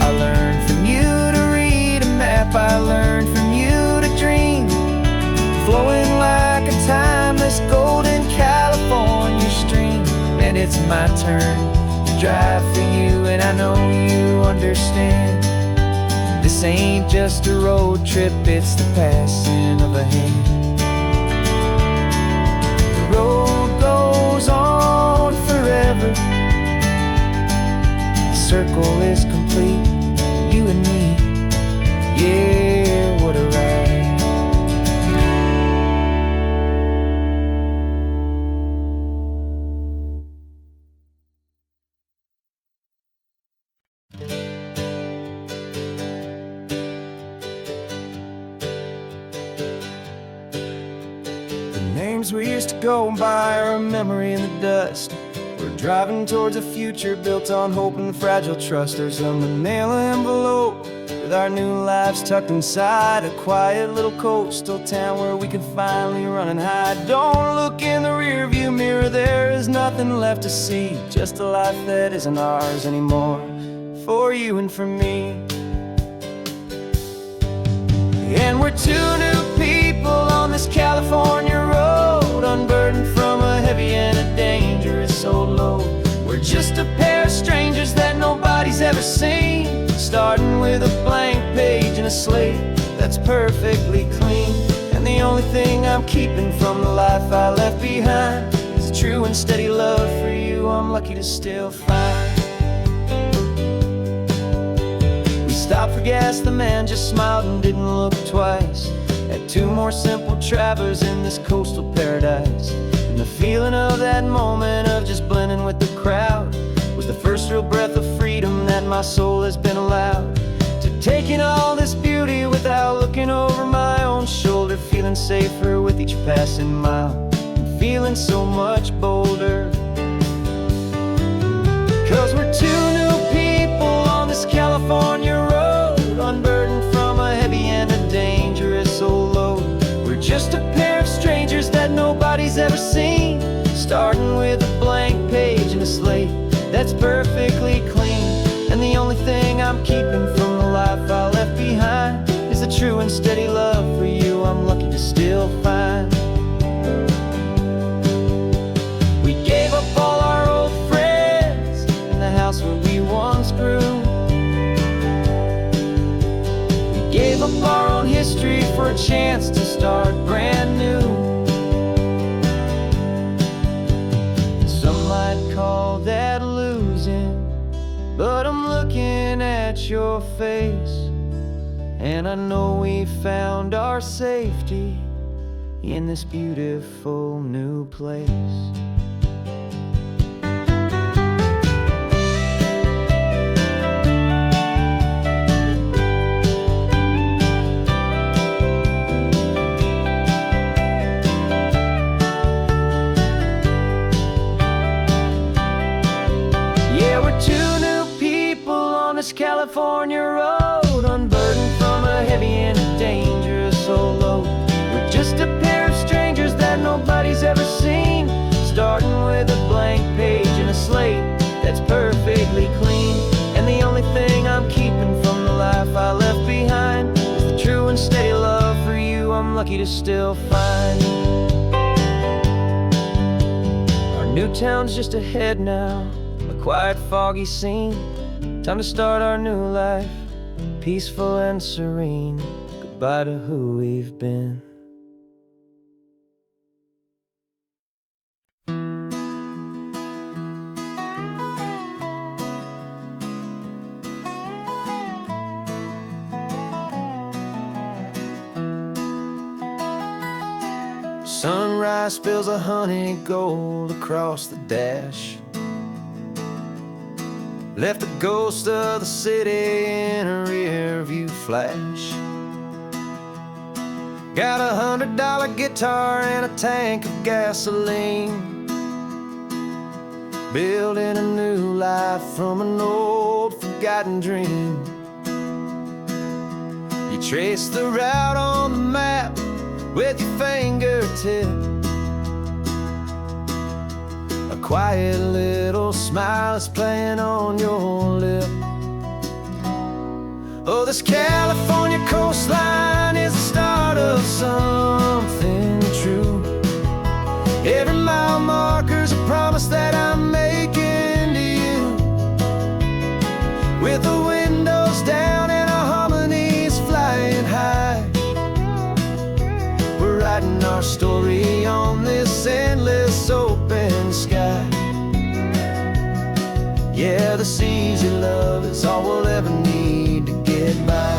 I learned from you to read a map, I learned from you to dream, flowing like a timeless golden California stream. And it's my turn to drive for you, and I know you understand. This ain't just a road trip, it's the passing of a hand. The road goes on forever, the circle is complete, you and me, yeah, what a ride. Names we used to go by are a memory in the dust. We're driving towards a future built on hope and fragile trust. There's a manila envelope with our new lives tucked inside, a quiet little coastal town where we can finally run and hide. Don't look in the rearview mirror, there is nothing left to see, just a life that isn't ours anymore, for you and for me. And we're two new people on this California road, unburdened from a heavy and a dangerous old load. We're just a pair of strangers that nobody's ever seen, starting with a blank page and a slate that's perfectly clean. And the only thing I'm keeping from the life I left behind is a true and steady love for you I'm lucky to still find. We stopped for gas, the man just smiled and didn't look twice. Had two more simple travelers in this coastal paradise. And the feeling of that moment of just blending with the crowd was the first real breath of freedom that my soul has been allowed to take in all this beauty without looking over my own shoulder, feeling safer with each passing mile, and feeling so much bolder. 'Cause we're two new people on this California road, unburdened from a heavy and a dangerous old load. We're just a pair of strangers that nobody's ever seen, starting with a blank page and a slate that's perfectly clean. And the only thing I'm keeping from the life I left behind is a true and steady love for you I'm lucky to still find. We up our own history for a chance to start brand new. Some might call that losing, but I'm looking at your face, and I know we found our safety in this beautiful new place. Yeah, we're two new people on this California road, unburdened from a heavy and a dangerous old load. We're just a pair of strangers that nobody's ever seen, starting with a blank page and a slate that's perfectly clean. And the only thing I'm keeping from the life I left behind is the true and steady love for you I'm lucky to still find. Our new town's just ahead now, a quiet, foggy scene. Time to start our new life, peaceful and serene. Goodbye to who we've been. Sunrise spills a honey gold across the dash, left the ghost of the city in a rear view flash. Got a $100 guitar and a tank of gasoline, building a new life from an old forgotten dream. You trace the route on the map with your fingertip, a quiet little smile is playing on your lip. Oh, this California coastline is the start of something true. Every mile marker's a promise that I'm making to you, with the windows down and our harmonies flying high. We're writing our story on this endless open sky. Yeah, this easy love is all we'll ever need to get by.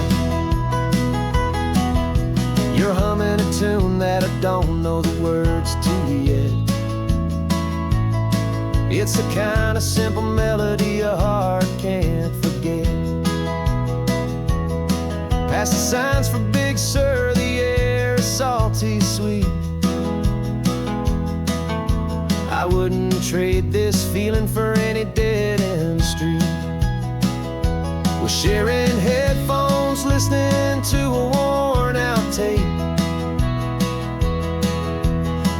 You're humming a tune that I don't know the words to yet. It's the kind of simple melody a heart can't forget. Past the signs for Big Sur, the air is salty sweet. I wouldn't trade this feeling for any dead-end street. We're sharing headphones, listening to a worn-out tape,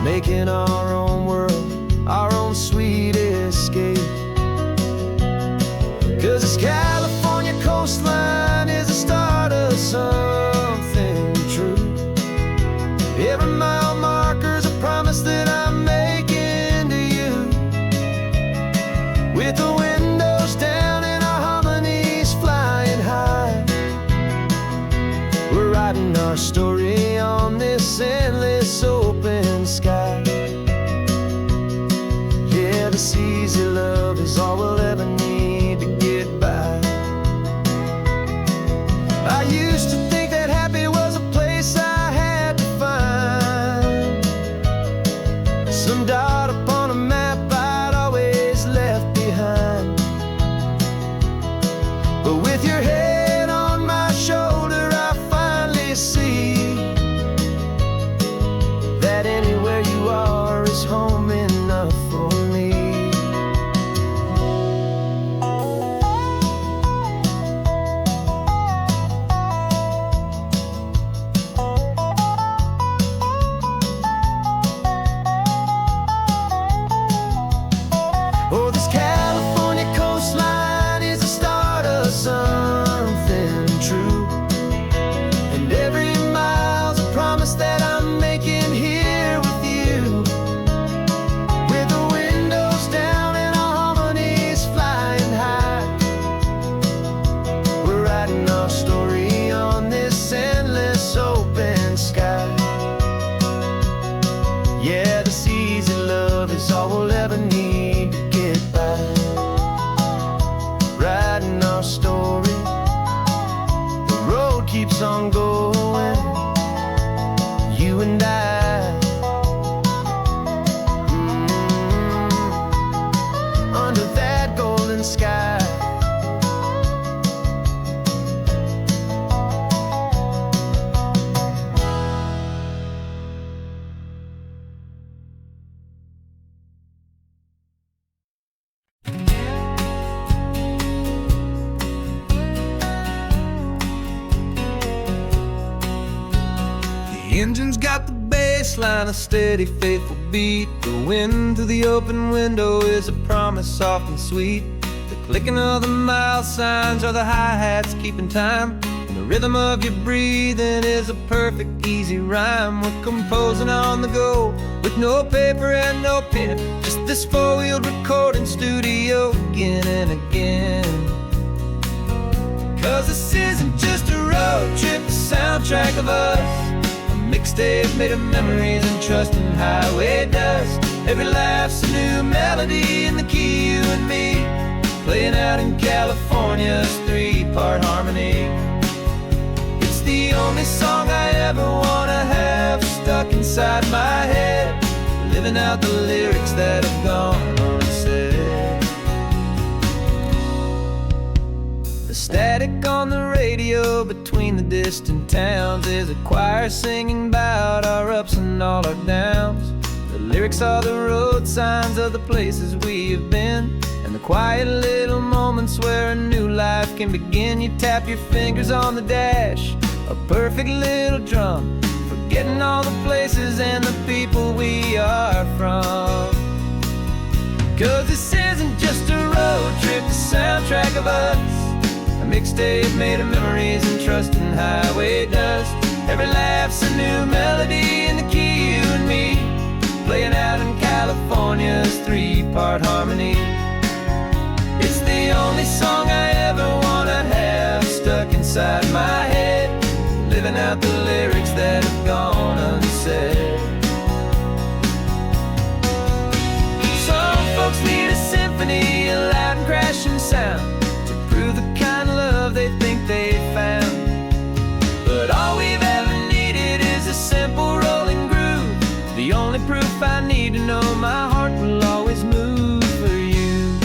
making our own world, our own sweet escape. 'Cause this California coastline is the start of something true. Every mile marker's a promise that I'm making to you, with the windows down and our harmonies flying high. We're writing our story on this endless open sky. Yeah, this easy love is all we'll ever need to get by. I used to think that happy was a place I had to find, some dot upon a map I'd always left behind. But with your head on my shoulder, I finally see that anywhere you are going, you and I, under that golden sky. The engine's got the bass line, a steady, faithful beat. The wind through the open window is a promise soft and sweet. The clicking of the mile signs are the hi-hats keeping time. And the rhythm of your breathing is a perfect, easy rhyme. We're composing on the go with no paper and no pen, just this four-wheeled recording studio again and again. 'Cause this isn't just a road trip, the soundtrack of us. Mixtape made of memories and trust in highway dust. Every laugh's a new melody in the key, you and me, playing out in California's three-part harmony. It's the only song I ever wanna have stuck inside my head, living out the lyrics that have gone unsaid. The static on the radio between the distant towns is a choir singing about our ups and all our downs. The lyrics are the road signs of the places we have been, and the quiet little moments where a new life can begin. You tap your fingers on the dash, a perfect little drum, forgetting all the places and the people we are from. 'Cause this isn't just a road trip, the soundtrack of us. A mixtape made of memories and trust in highway dust. Every laugh's a new melody in the key, you and me, playing out in California's three-part harmony. It's the only song I ever wanna have stuck inside my head, living out the lyrics that have gone unsaid. Some folks need a symphony, a loud and crashing sound, to prove the kind of love they think they found. But all we've ever needed is a simple rolling groove, the only proof I need to know my heart will always move for you.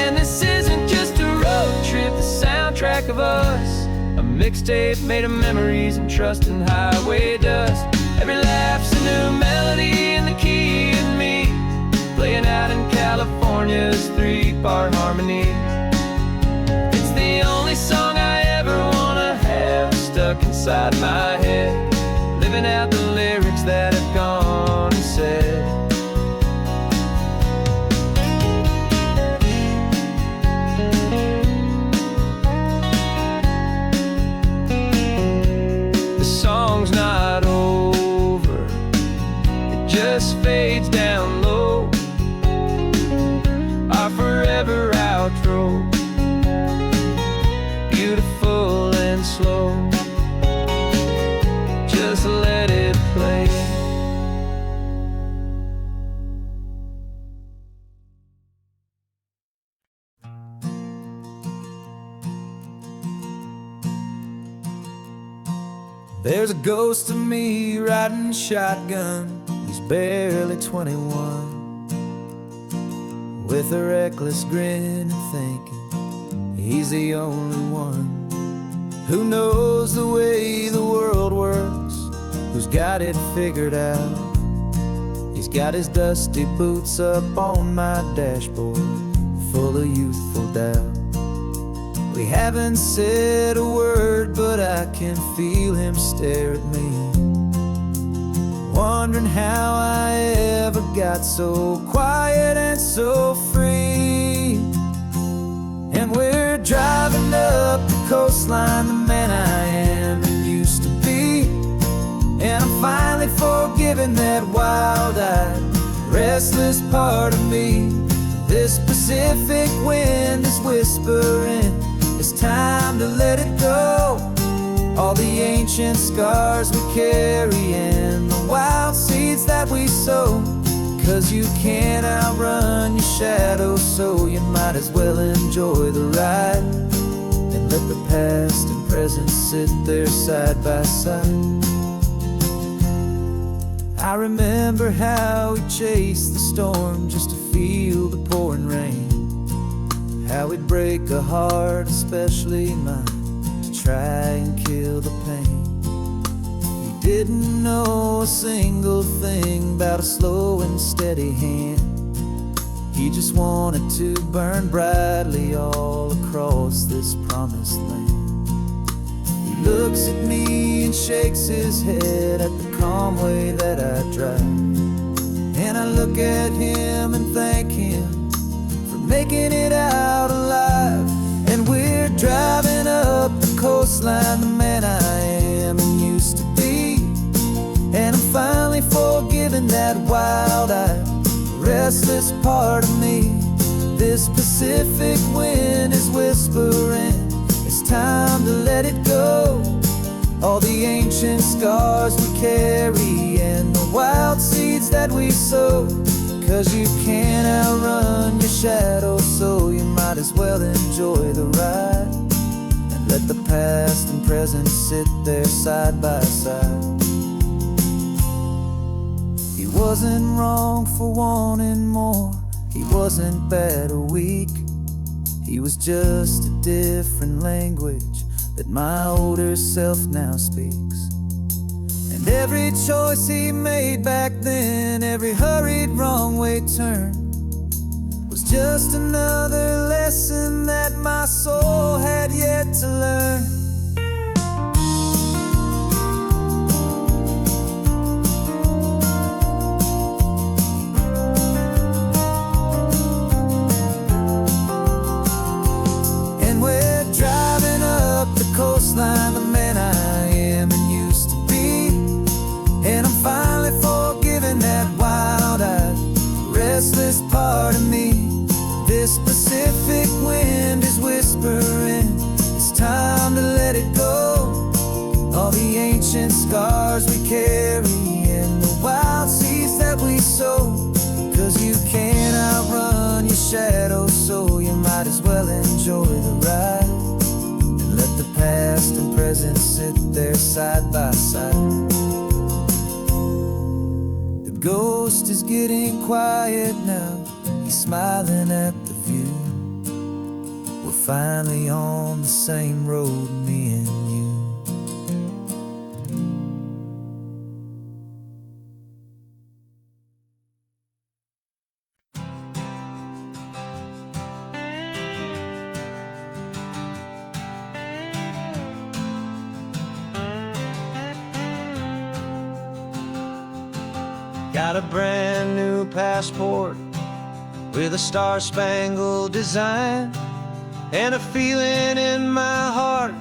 And this isn't just a road trip, the soundtrack of us. A mixtape made of memories and trust in highway dust. Every laugh's a new melody in the key, and me, playing out in California's three-part harmony. It's the only song I ever wanna have stuck inside my head, living out the lyrics that have gone unsaid. Song's not over, it just fades down low, our forever outro, beautiful and slow, just let it play. There's a ghost of me riding shotgun, he's barely 21, with a reckless grin and thinking he's the only one who knows the way the world works, who's got it figured out. He's got his dusty boots up on my dashboard, full of youthful doubt. We haven't said a word, but I can feel him stare at me, wondering how I ever got so quiet and so free. And we're driving up the coastline, the man I am and used to be, and I'm finally forgiving that wild-eyed, restless part of me. This Pacific wind is whispering, it's time to let it go. all the ancient scars we carry and the wild seeds that we sow. 'Cause you can't outrun your shadow, so you might as well enjoy the ride and let the past and present sit there side by side. I remember how we chased the storm just to feel the pouring rain, how we'd break a heart, especially mine, to try and kill the pain. He didn't know a single thing about a slow and steady hand. He just wanted to burn brightly all across this promised land. He looks at me and shakes his head at the calm way that I drive, and I look at him and thank him for making it out alive. And we're driving up the coastline, the man I am and used to be, and I'm finally forgiving that wild-eyed, restless part of me. This Pacific wind is whispering, it's time to let it go. All the ancient scars we carry and the wild seeds that we sow. 'Cause you can't outrun your shadow, so you might as well enjoy the ride and let the past and present sit there side by side. He wasn't wrong for wanting more, he wasn't bad or weak. He was just a different language that my older self now speaks. And every choice he made back then, every hurried wrong way turn, was just another lesson that my soul had yet to learn. Coastline, the man I am and used to be, and I'm finally forgiving that wild-eyed, restless part of me. This Pacific wind is whispering, it's time to let it go. All the ancient scars we carry and the wild seeds that we sow. 'Cause you can't outrun your shadow, so you might as well enjoy the ride. Let the past and present sit there side by side. The ghost is getting quiet now, he's smiling at the view. We're finally on the same road, me and you. Got a brand new passport with a star-spangled design, and a feeling in my heart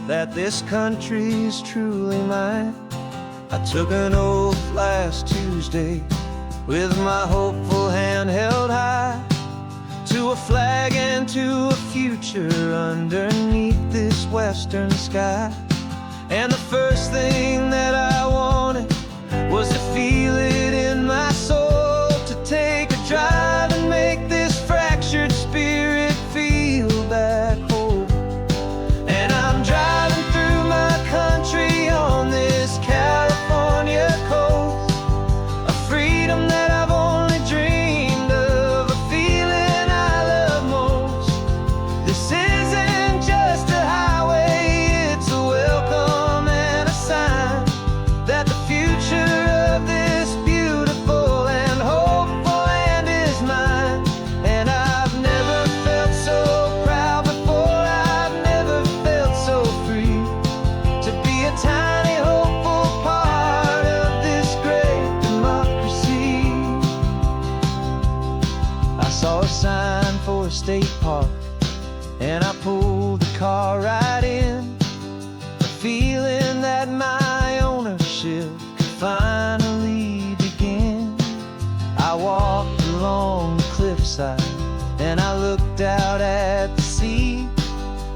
that this country's truly mine. I took an oath last Tuesday with my hopeful hand held high, to a flag and to a future underneath this western sky. And the first thing that I wanted was to feel it in my soul, to take a drive and make this fractured spirit feel back home. And I'm driving through my country on this California coast, a freedom that I've only dreamed of, a feeling I love most. This isn't just a highway, it's a welcome and a sign that the future of this beautiful and hopeful land is mine. And I've never felt so proud before, I've never felt so free, to be a tiny hopeful part of this great democracy. I saw a sign for a state park, and I pulled the car right in, a feeling that my ownership could finally begin. I walked along the cliffside and I looked out at the sea,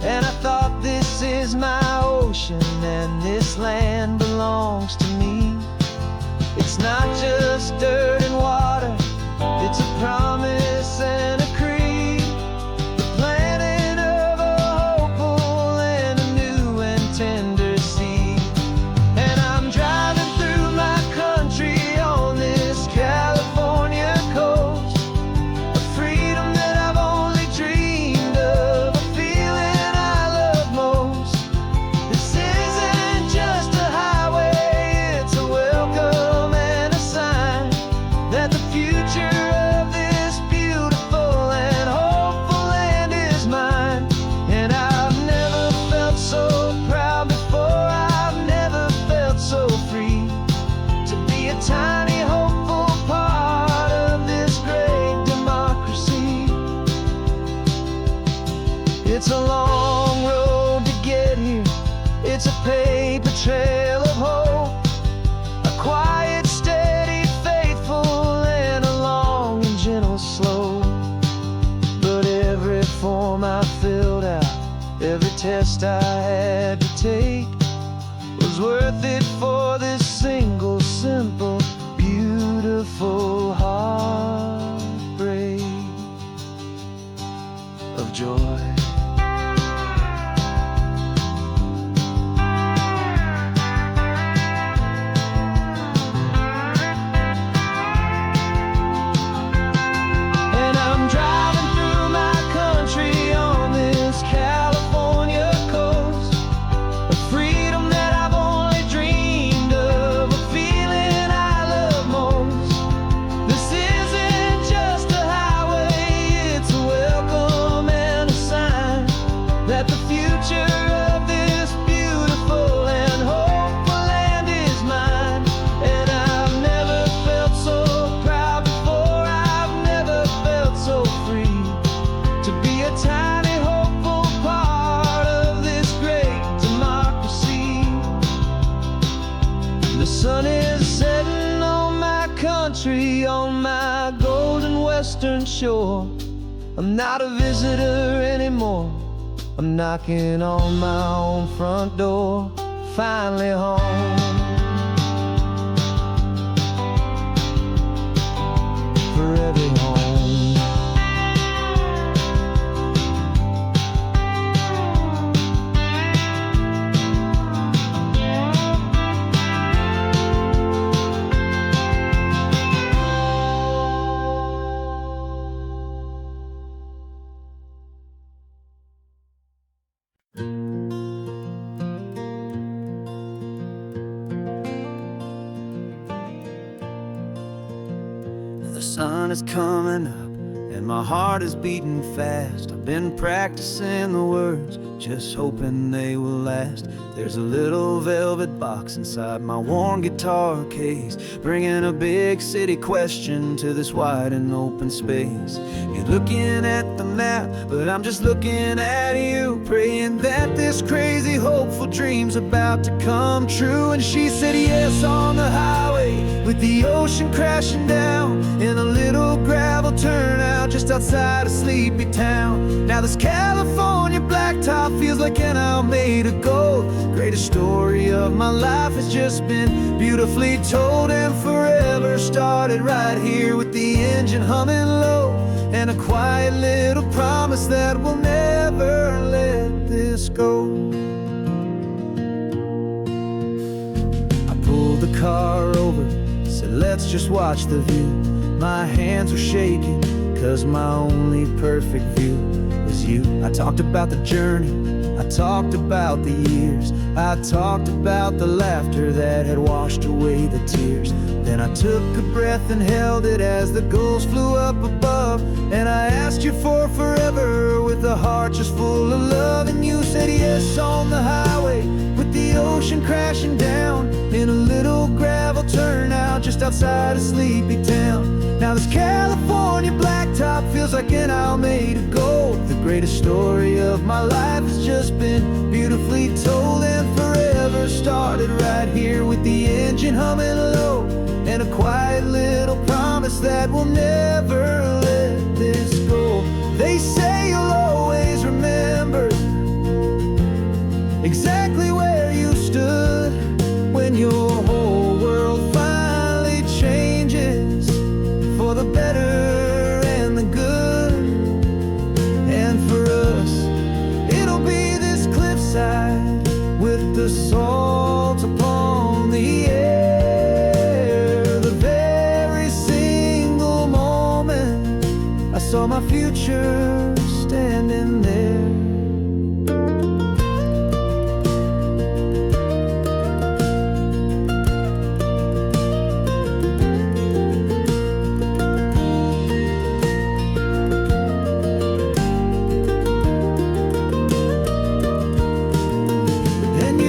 and I thought, this is my ocean and this land belongs to me. It's not just dirt and water, it's a promise and a creed, the planting of a hopeful and a new and tender seed. And I'm driving through my country on this California coast, a freedom that I've only dreamed of, a feeling I love most. This isn't just a highway, it's a welcome and a sign that the future of this beautiful and hopeful land is mine. And I've never felt so proud before, I've never felt so free to be a tiny hopeful part of this great democracy. It's a long road to get here, it's a paper trail of hope, a quiet, steady, faithful, and a long and gentle slope. But every form I filled out, every test I had to take, was worth it for this single, simple, beautiful heartbreak of joy. And I'm driving through my country on this California coast, a freedom that I've only dreamed of, a feeling I love most. This isn't just a highway, it's a welcome and a sign that the future of this beautiful and hopeful land is mine. And I've never felt so proud before, I've never felt so free to be a tiny hopeful part of this great democracy. The sun is setting on my country, on my golden western shore. I'm not a visitor anymore, I'm knocking on my own front door, finally home. Forever home. The sun is coming up and my heart is beating fast. I've been practicing the words, just hoping they will last. There's a little velvet box inside my worn guitar case, bringing a big city question to this wide and open space. You're looking at the map, but I'm just looking at you, praying that this crazy hopeful dream's about to come true. And she said yes on the highway, with the ocean crashing down, in a little gravel turnout just outside a sleepy town. Now this California blacktop feels like an isle made of gold. Greatest story of my life has just been beautifully told, and forever started right here with the engine humming low, and a quiet little promise that we'll never let this go. I pulled the car over, said let's just watch the view. My hands were shaking, cause my only perfect view was you. I talked about the journey, I talked about the years, I talked about the laughter that had washed away the tears. Then I took a breath and held it as the gulls flew up above, and I asked you for forever with a heart just full of love. And you said yes on the highway, with the ocean crashing down, in a little gravel turnout just outside a sleepy town. Now this California blacktop feels like an isle made of gold. The greatest story of my life has just been beautifully told, and forever started right here with the engine humming low, and a quiet little promise that we'll never let this go. They say you'll always remember exactly where you stood, our future standing there.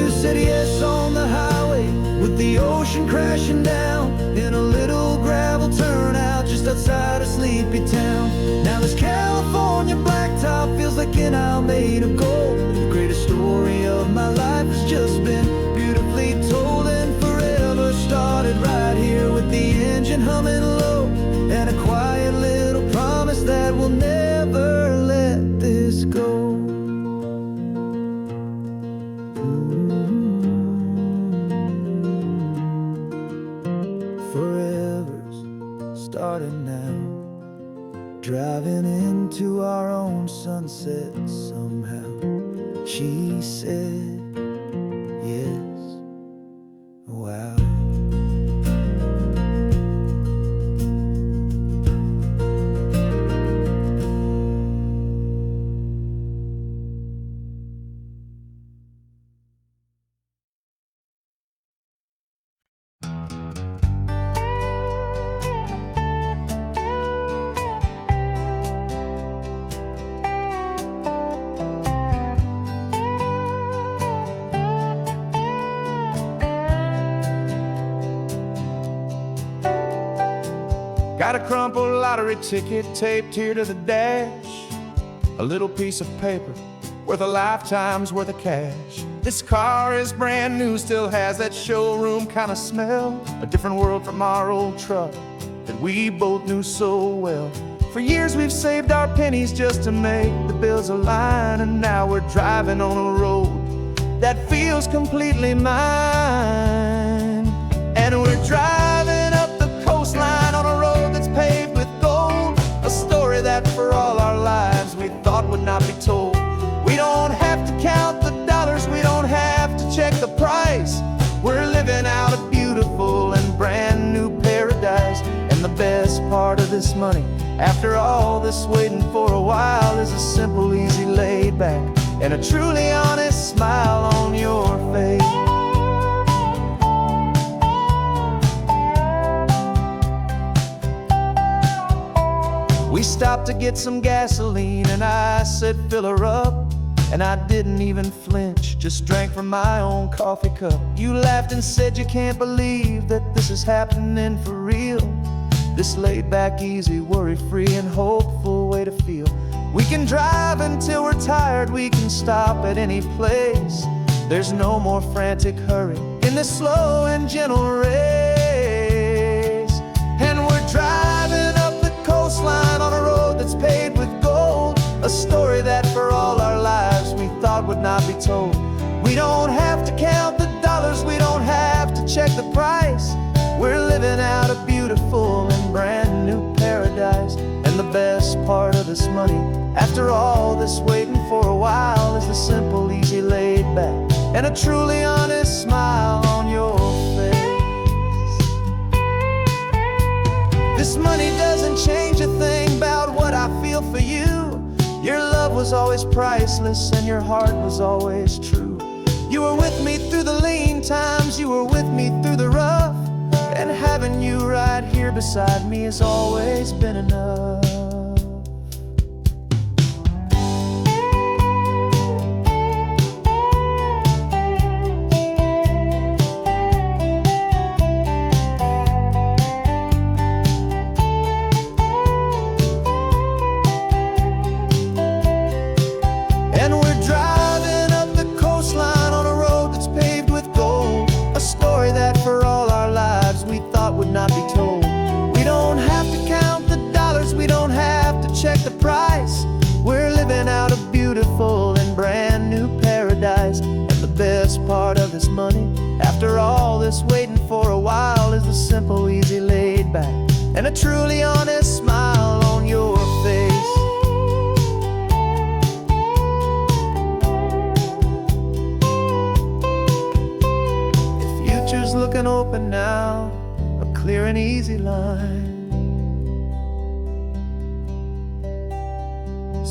Said yes on the highway with the ocean crashing down in a little gravel turnout just outside of sleepy town. Now this California blacktop feels like an isle made of gold. The greatest story of my life has just been beautifully told, and forever started right here with the engine humming low, and a quiet little promise that we'll never let this go. Forever's starting now, driving into our own sunset somehow. She said yes, wow. Got a crumpled lottery ticket taped here to the dash, a little piece of paper worth a lifetime's worth of cash. This car is brand new, still has that showroom kind of smell, a different world from our old truck that we both knew so well. For years we've saved our pennies just to make the bills align, and now we're driving on a road that feels completely mine. And we're driving up the coastline on a road that's paved with gold, a story that for all our lives we thought would not be told. We don't have to count the dollars, we don't have to check the price. We're living out a beautiful and brand new paradise. And the best part of this money, after all this waiting for a while, is a simple, easy, laid back, and a truly honest smile on your face. We stopped to get some gasoline, and I said fill her up, and I didn't even flinch, just drank from my own coffee cup. You laughed and said you can't believe that this is happening for real. This laid back, easy, worry-free and hopeful way to feel. We can drive until we're tired, we can stop at any place. There's no more frantic hurry in this slow and gentle race. And we're driving up the coastline on a road that's paved with gold, a story that for all our lives we thought would not be told. We don't have to count the dollars, we don't have to check the price. We're living out a beautiful and brand new paradise. And the best part of this money, after all this waiting for a while, is the simple, easy, laid back, and a truly honest smile on your face. This money doesn't change a thing about what I feel for you. Your love was always priceless and your heart was always true. You were with me through the lean times, you were with me through the rough, and having you right here beside me has always been enough. And we're driving up the coastline on a road that's paved with gold, a story that for all our lives we thought would not be told. We don't have to count the dollars, we don't have to check the price. We're living out a beautiful and brand new paradise. And the best part of this money, after all this waiting for a while, is the simple, easy, laid back, and a truly honest smile on your face. The future's looking open now, a clear and easy line.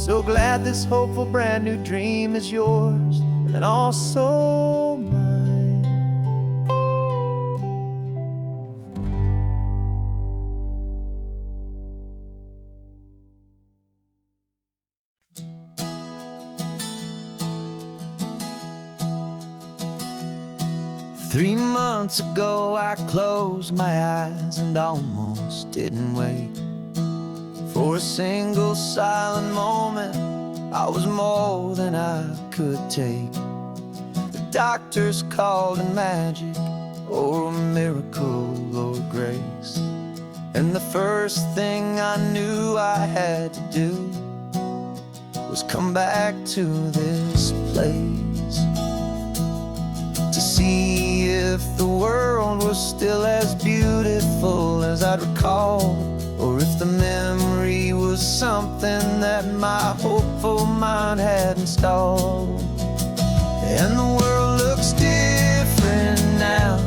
So glad this hopeful brand new dream is yours and also mine. 3 months ago I closed my eyes and almost didn't wait for a single silent moment. I was more than I could take. The doctors called it magic, or a miracle, or grace. And the first thing I knew I had to do was come back to this place, to see if the world was still as beautiful as I'd recall, or if the memory was something that my hopeful mind had installed. And the world looks different now.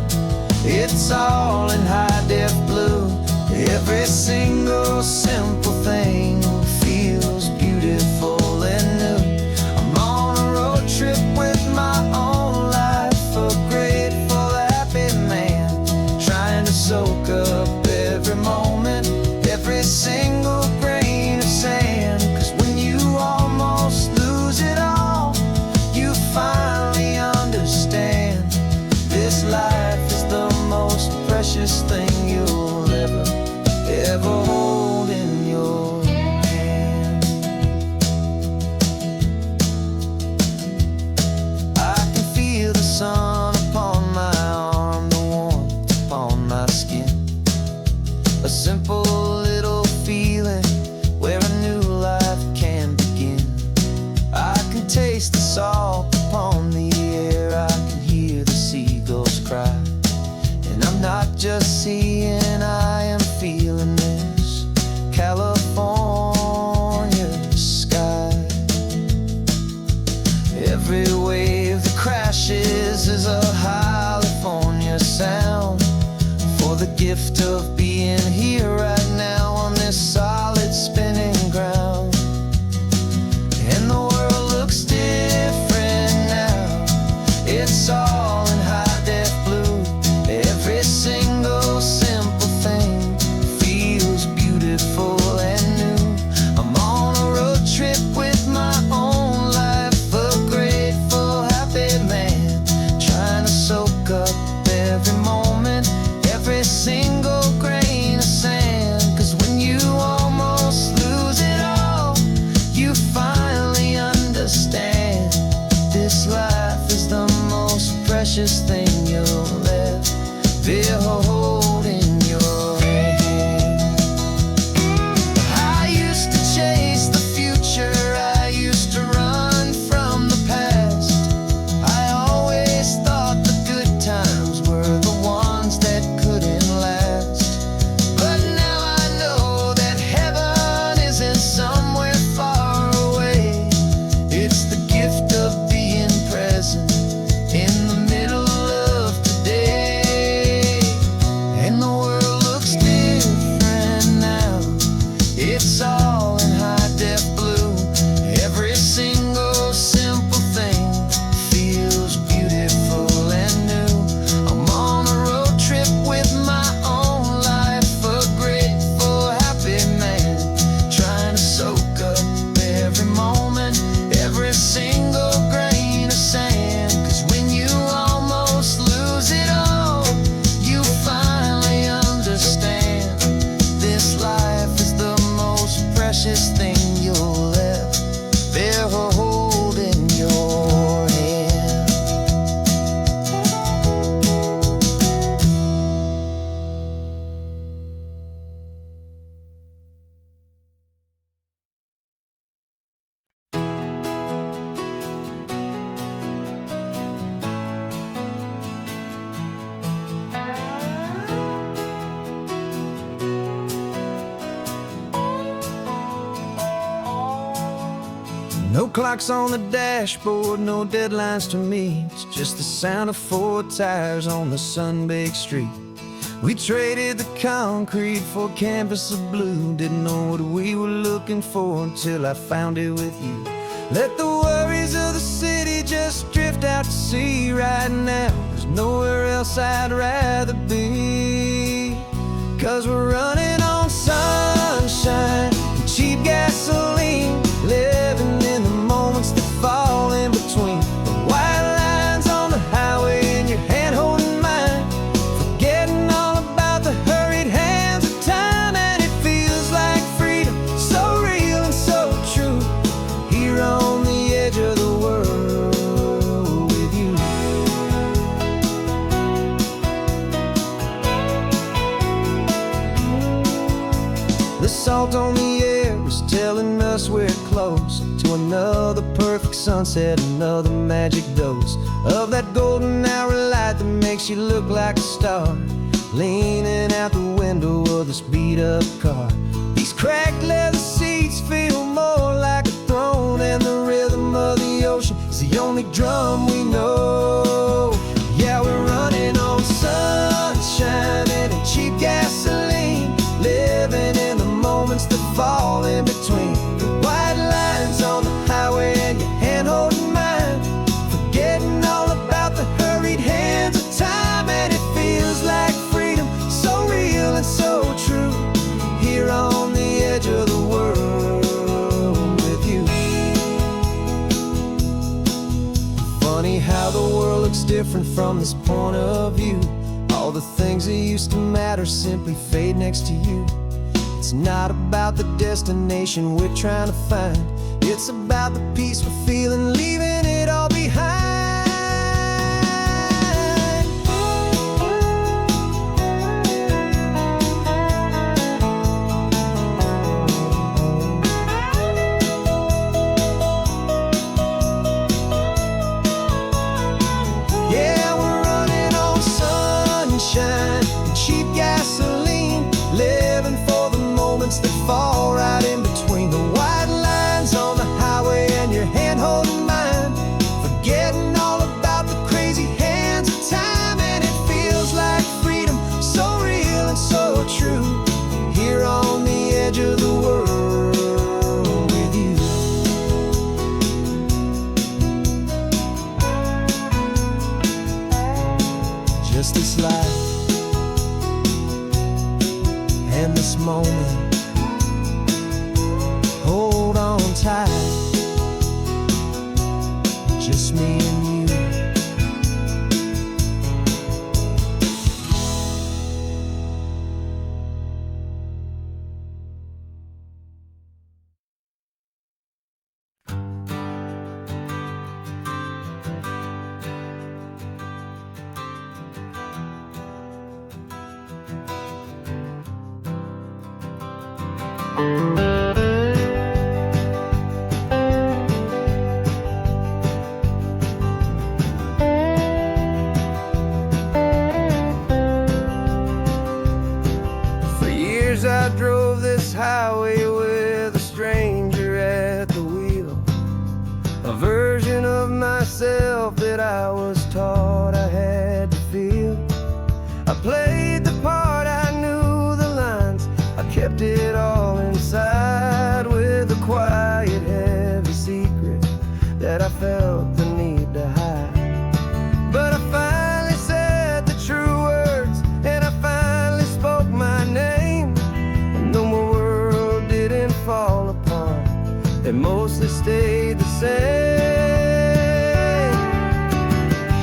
It's all in high-def blue. Every single simple thing feels beautiful and new. I'm on a road trip with my own life, a grateful, happy man, trying to soak up every moment, every single grain of sand. 'Cause when you almost lose it all, you finally understand this life is the most precious thing you'll ever hold in your hand. I can feel the sun upon my arm, the warmth upon my skin, a simple little feeling where a new life can begin. I can taste the salt upon the air, I can hear the seagulls cry, and I'm not just seeing, I am feeling this California sky. Every wave that crashes is a California sound, for the gift of being here right now on this solid spinning ground. And the world looks different now. It's all in high-def blue. Every single simple thing feels beautiful and new. I'm on a road trip with my own life, a grateful, happy man, trying to soak up every moment, every single grain of sand. 'Cause when you almost lose it all, you finally understand this life is the most precious thing you'll ever hold in your hand. I used to chase the future, I used to run from the past. I always thought the good times were the ones that couldn't last. But now I know that heaven isn't somewhere far away. It's the gift of being present in the middle of today. And the world looks different now. It's all in high-def blue. Every single simple thing feels beautiful and new. I'm on a road trip with my own life, a grateful, happy man, trying to soak up every moment, every single grain of sand. 'Cause when you almost lose it all, you finally understand this life is the most precious thing you'll ever hold in your hand. No clocks on the dashboard, no deadlines to meet, just the sound of 4 tires on the sun-baked street. We traded the concrete for a canvas of blue. Didn't know what we were looking for until I found it with you. Let the worries of the city just drift out to sea. Right now, there's nowhere else I'd rather be. 'Cause we're running on sunshine and cheap gasoline, living in the moments that fall in between. The white lines on the highway and your hand holding mine, forgetting all about the hurried hands of time. And it feels like freedom, so real and so true, here on the edge of the world with you. The salt on the air is telling us we're close to another perfect sunset, another magic dose of that golden hour light that makes you look like a star, leaning out the window of this beat-up car. These cracked leather seats feel more like a throne, and the rhythm of the ocean is the only drum we know. Yeah, we're running on sunshine and cheap gasoline, living in the moments that fall in between. The white lines on the highway and your hand holding mine, forgetting all about the hurried hands of time. And it feels like freedom, so real and so true, here on the edge of the world with you. Funny how the world looks different from this point of view. All the things that used to matter simply fade next to you. It's not about the destination we're trying to find, it's about the peace we're feeling, leaving it all behind. Yeah, we're running on sunshine and cheap gasoline, living for the moments that fall right in between. The white lines on the highway and your hand holding mine, forgetting all about the crazy hands of time. And it feels like freedom, so real and so true, here on the edge of the world with you. Just this life and this moment, hold on tight, just me and you. For years I drove this highway with a stranger at the wheel, a version of myself that I was taught I had to feel. I played the part, I knew the lines, I kept it all inside with a quiet, heavy secret that I felt the need to hide. But I finally said the true words, and I finally spoke my name. And though my world didn't fall apart, it mostly stayed the same.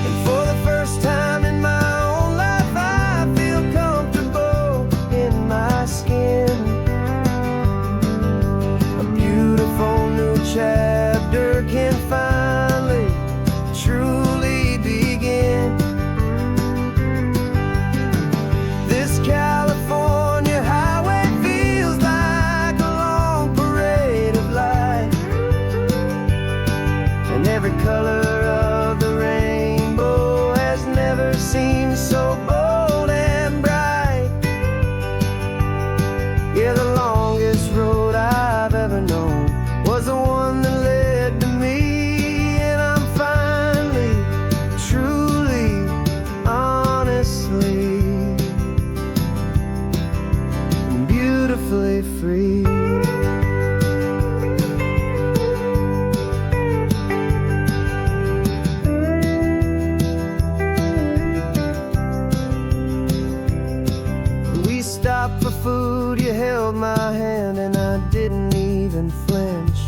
And for the first time in my own life, I feel comfortable in my skin. A beautiful new chapter can finally truly begin. This California highway feels like a long parade of light. beautifully free. We stopped for food, you held my hand, and I didn't even flinch.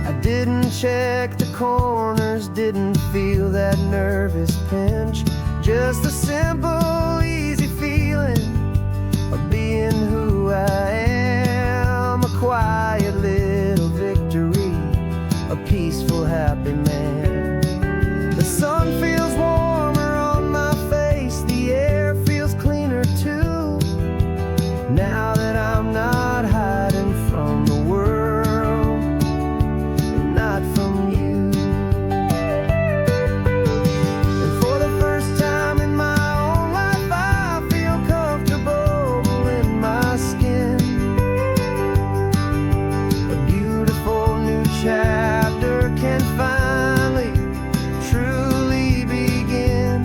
I didn't check the corners, didn't feel that nervous pinch. Just the simple, easy feeling of being who I am. A quiet little victory, a peaceful, happy man. The sun feels warmer on my face, the air feels cleaner too. Now that I'm not hiding from the world, and not from you. And for the first time in my own life, I feel comfortable in my skin. A beautiful new chapter can finally, truly begin.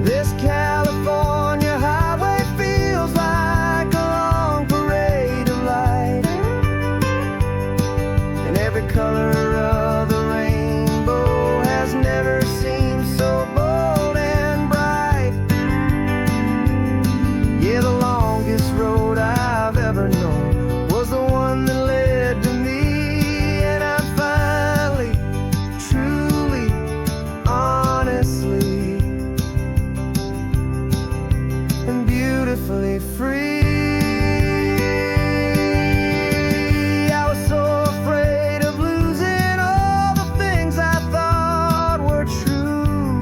This California highway feels like a long parade of light, and every color of the rainbow has never seemed so bold and bright. Yeah, the longest road I've ever known was the one that led to me, and I'm finally, truly, honestly, and beautifully free. I was so afraid of losing all the things I thought were true.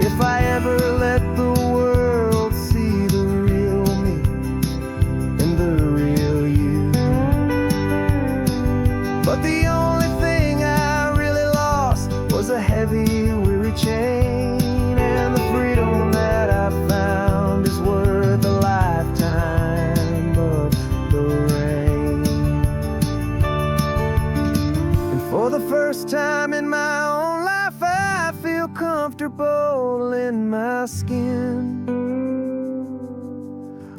If I ever let the world see the real me and the real you. But the only thing I really lost was a heavy, weary chain, and the freedom that I found is worth a lifetime of the rain. And for the first time in my own life, I feel comfortable in my skin.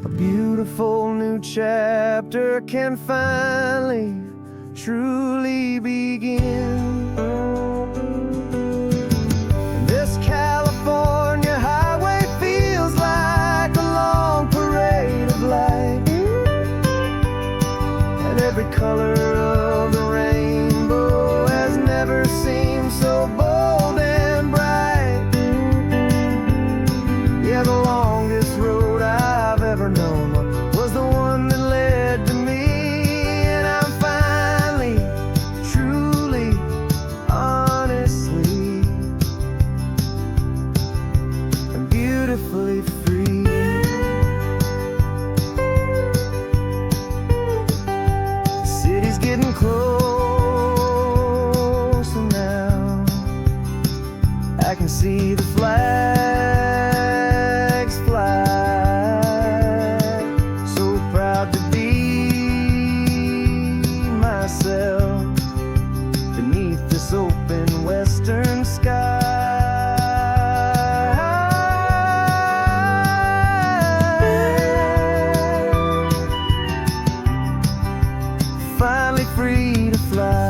A beautiful new chapter can finally, truly begin. And this California highway feels like a long parade of light, and every color of the rainbow has never seemed so bold and bright. Yeah, the longest road I've ever known was the one that led to me, and I'm finally, truly, honestly, and beautifully free. The city's getting closer now. I can see the flags fly. So proud to be myself beneath this open western sky. Finally free to fly.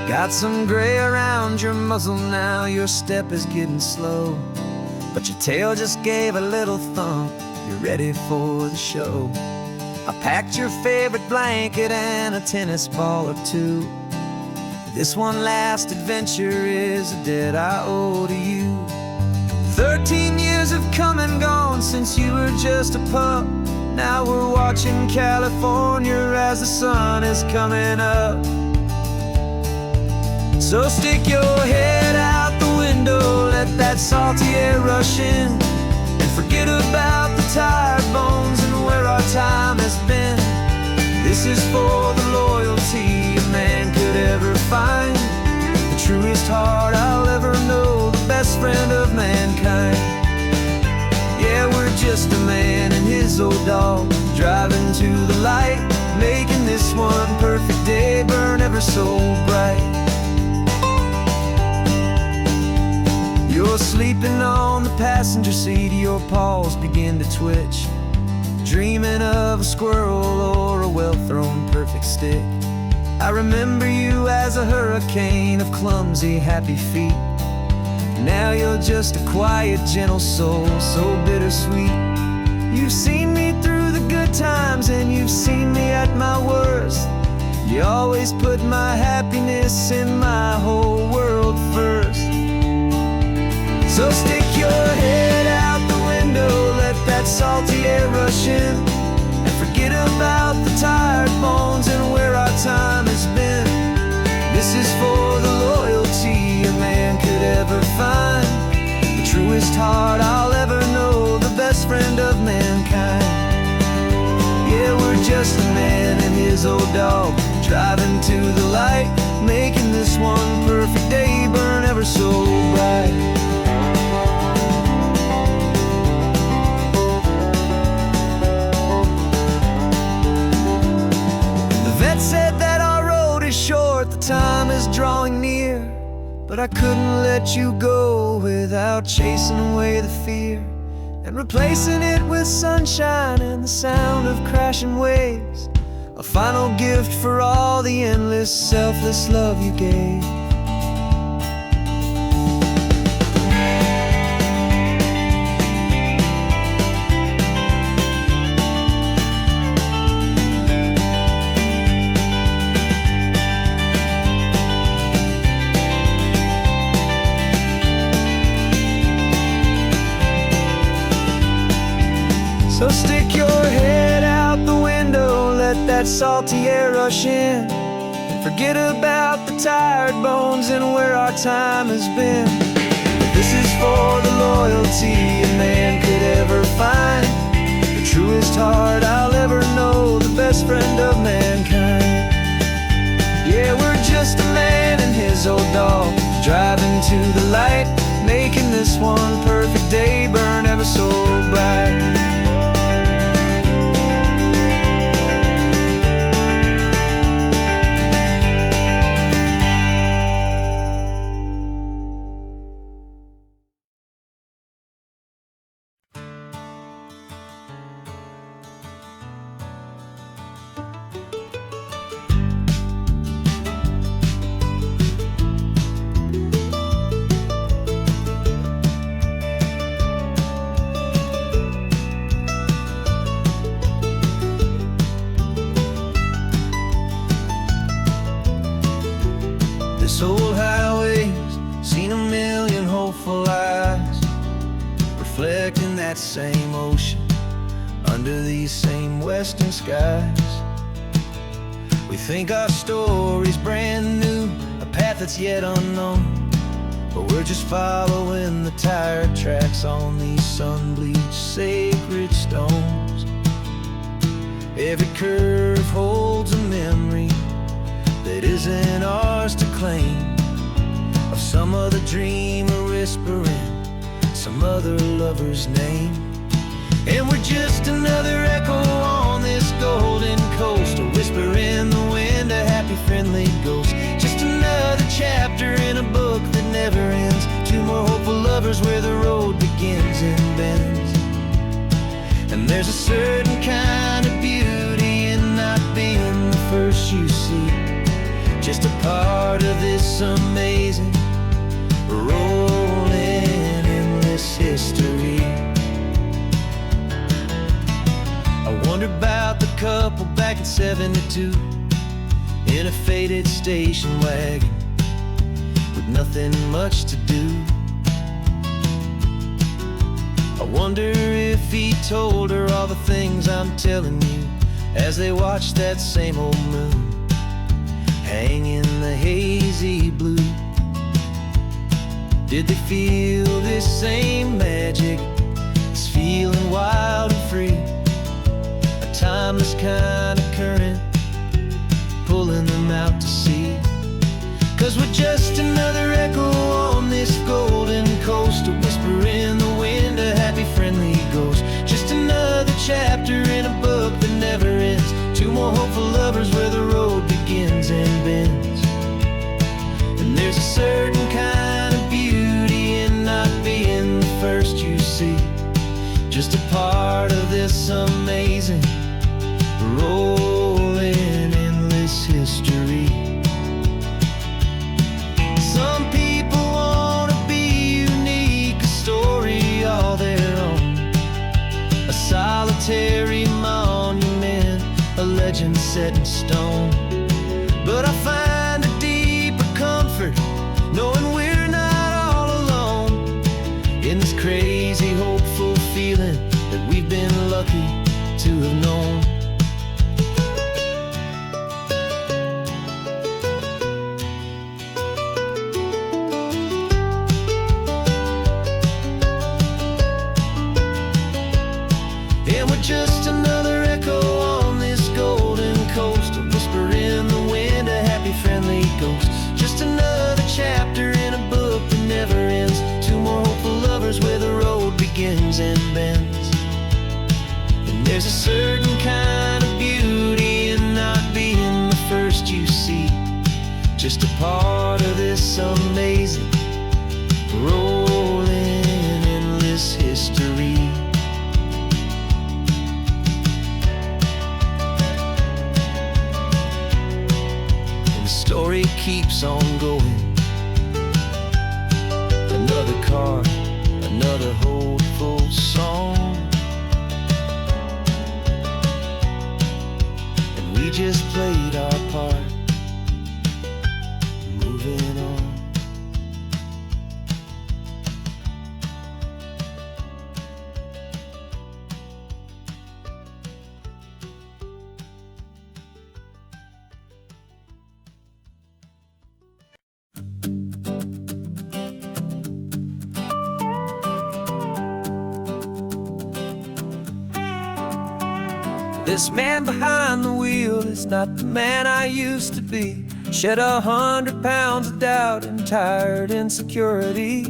Got some gray around your muzzle now, your step is getting slow, but your tail just gave a little thump, you're ready for the show. I packed your favorite blanket and a tennis ball or two. This one last adventure is a debt I owe to you. 13 years have come and gone since you were just a pup. Now we're watching California as the sun is coming up. So stick your head that salty air rush in, and forget about the tired bones and where our time has been. This is for the loyalty a man could ever find, the truest heart I'll ever know, the best friend of mankind. Yeah, we're just a man and his old dog, driving to the light, making this one perfect day burn ever so bright. You're sleeping on the passenger seat, your paws begin to twitch, dreaming of a squirrel or a well-thrown perfect stick. I remember you as a hurricane of clumsy, happy feet. Now you're just a quiet, gentle soul, so bittersweet. You've seen me through the good times and you've seen me at my worst. You always put my happiness in my whole world first. So stick your head out the window, let that salty air rush in, and forget about the tired bones and where our time has been. This is for the loyalty a man could ever find, the truest heart I'll ever know, the best friend of mankind. Yeah, we're just a man and his old dog, driving to the light, making this one perfect day burn ever so bright. Said that our road is short, the time is drawing near, but I couldn't let you go without chasing away the fear and replacing it with sunshine and the sound of crashing waves, a final gift for all the endless, selfless love you gave. So stick your head out the window, let that salty air rush in, and forget about the tired bones and where our time has been. This is for the loyalty a man could ever find, the truest heart I'll ever know, the best friend of mankind. Yeah, we're just a man and his old dog, driving to the light, making this one perfect day burn ever so bright. This old highway's seen a million hopeful eyes, reflecting that same ocean under these same western skies. We think our story's brand new, a path that's yet unknown, but we're just following the tired tracks on these sun-bleached sacred stones. Every curve holds a memory that isn't ours to claim, of some other dreamer whispering some other lover's name. And we're just another echo on this golden coast, a whisper in the wind, a happy friendly ghost. Just another chapter in a book that never ends, two more hopeful lovers where the road begins and bends. And there's a certain kind of beauty in not being the first you see, just a part of this amazing, rolling, endless history. I wonder about the couple back in '72 in a faded station wagon with nothing much to do. I wonder if he told her all the things I'm telling you as they watched that same old moon hang in the hazy blue. Did they feel this same magic? This feeling wild and free, a timeless kind of current pulling them out to sea. 'Cause we're just another echo on this golden coast, a whisper in the wind, a happy friendly ghost. Just another chapter in a book that never ends. Two more hopeful lovers where the road begins and bends. And there's a certain kind of beauty in not being the first you see, just a part of this amazing rolling endless history. Some people want to be unique, a story all their own, a solitary monument, a legend set in stone. But I find a deeper comfort knowing we're not all alone in this crazy, hopeful feeling that we've been lucky to have known. And we're just another echo on this golden coast, a whisper in the wind, a happy friendly ghost. Just another chapter in a book that never ends. Two more hopeful lovers where the road begins and bends. And there's a certain kind of beauty in not being the first you see, just a part of this amazing rolling endless history. Story keeps on going. Another card, another hopeful song, and we just played our part, moving on. This man behind the wheel is not the man I used to be. Shed 100 pounds of doubt and tired insecurity.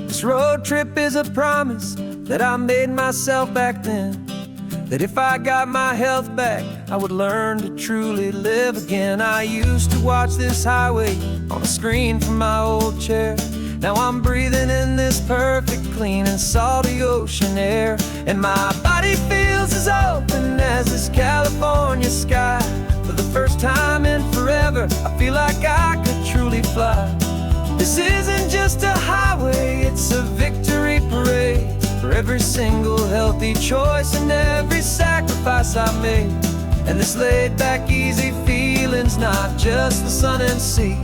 This road trip is a promise that I made myself back then, that if I got my health back, I would learn to truly live again. I used to watch this highway on a screen from my old chair. Now I'm breathing in this perfect, clean and salty ocean air. And my body feels as open as this California sky. For the first time in forever, I feel like I could truly fly. This isn't just a highway, it's a victory parade for every single healthy choice and every sacrifice I made. And this laid back, easy feeling's not just the sun and sea,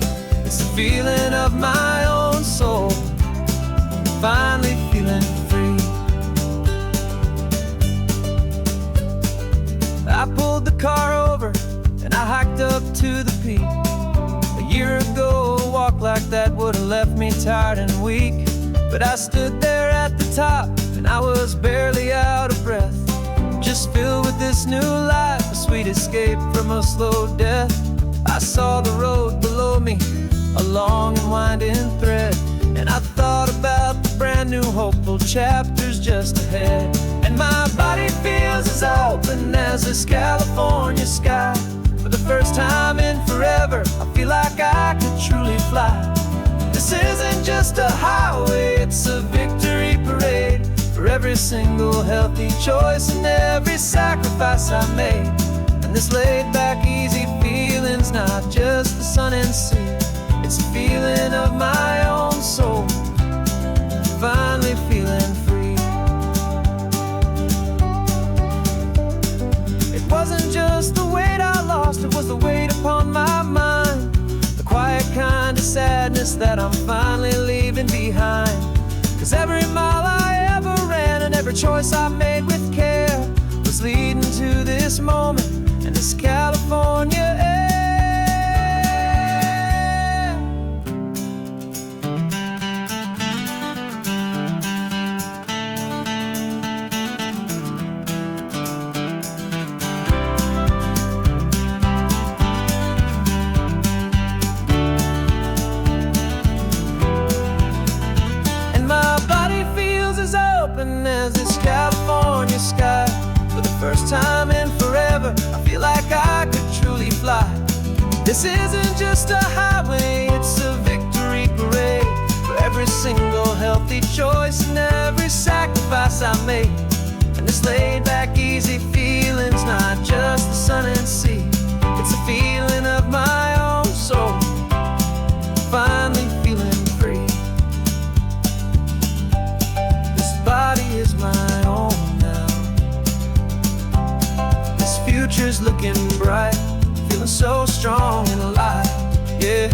it's the feeling of my own soul, finally feeling free. I pulled the car over and I hiked up to the peak. A year ago, a walk like that would have left me tired and weak. But I stood there at the top and I was barely out of breath, just filled with this new life, a sweet escape from a slow death. I saw the road below me, a long and winding thread, and I thought about the brand new hopeful chapters just ahead. And my body feels as open as this California sky. For the first time in forever, I feel like I could truly fly. This isn't just a highway, it's a victory parade for every single healthy choice and every sacrifice I made. And this laid back, easy feeling's not just the sun and sea, it's a feeling of my own soul, finally feeling free. It wasn't just the weight I lost, it was the weight upon my mind, the quiet kind of sadness that I'm finally leaving behind. 'Cause every mile I ever ran and every choice I made with care was leading to this moment and this California air. This isn't just a highway, it's a victory parade for every single healthy choice and every sacrifice I made. And this laid back, easy feeling's not just the sun and sea, it's a feeling of my own soul, finally feeling free. This body is my own now. This future's looking bright, feeling so strong and alive. Yeah,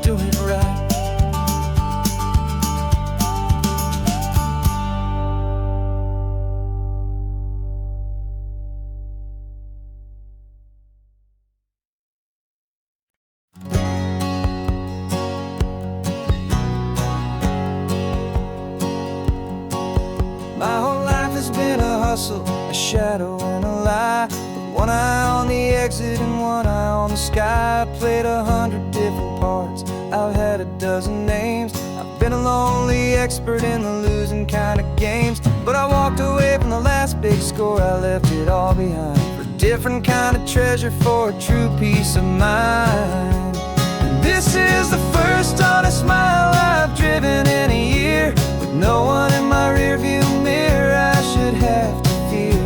doing it right. My whole life has been a hustle, a shadow and a lie. With one eye on the exit and one eye on the sky. I played 100 different parts, I've had a dozen names. I've been a lonely expert in the losing kind of games. But I walked away from the last big score, I left it all behind for a different kind of treasure, for a true peace of mind. And this is the first honest mile I've driven in a year, with no one in my rearview mirror I should have to fear.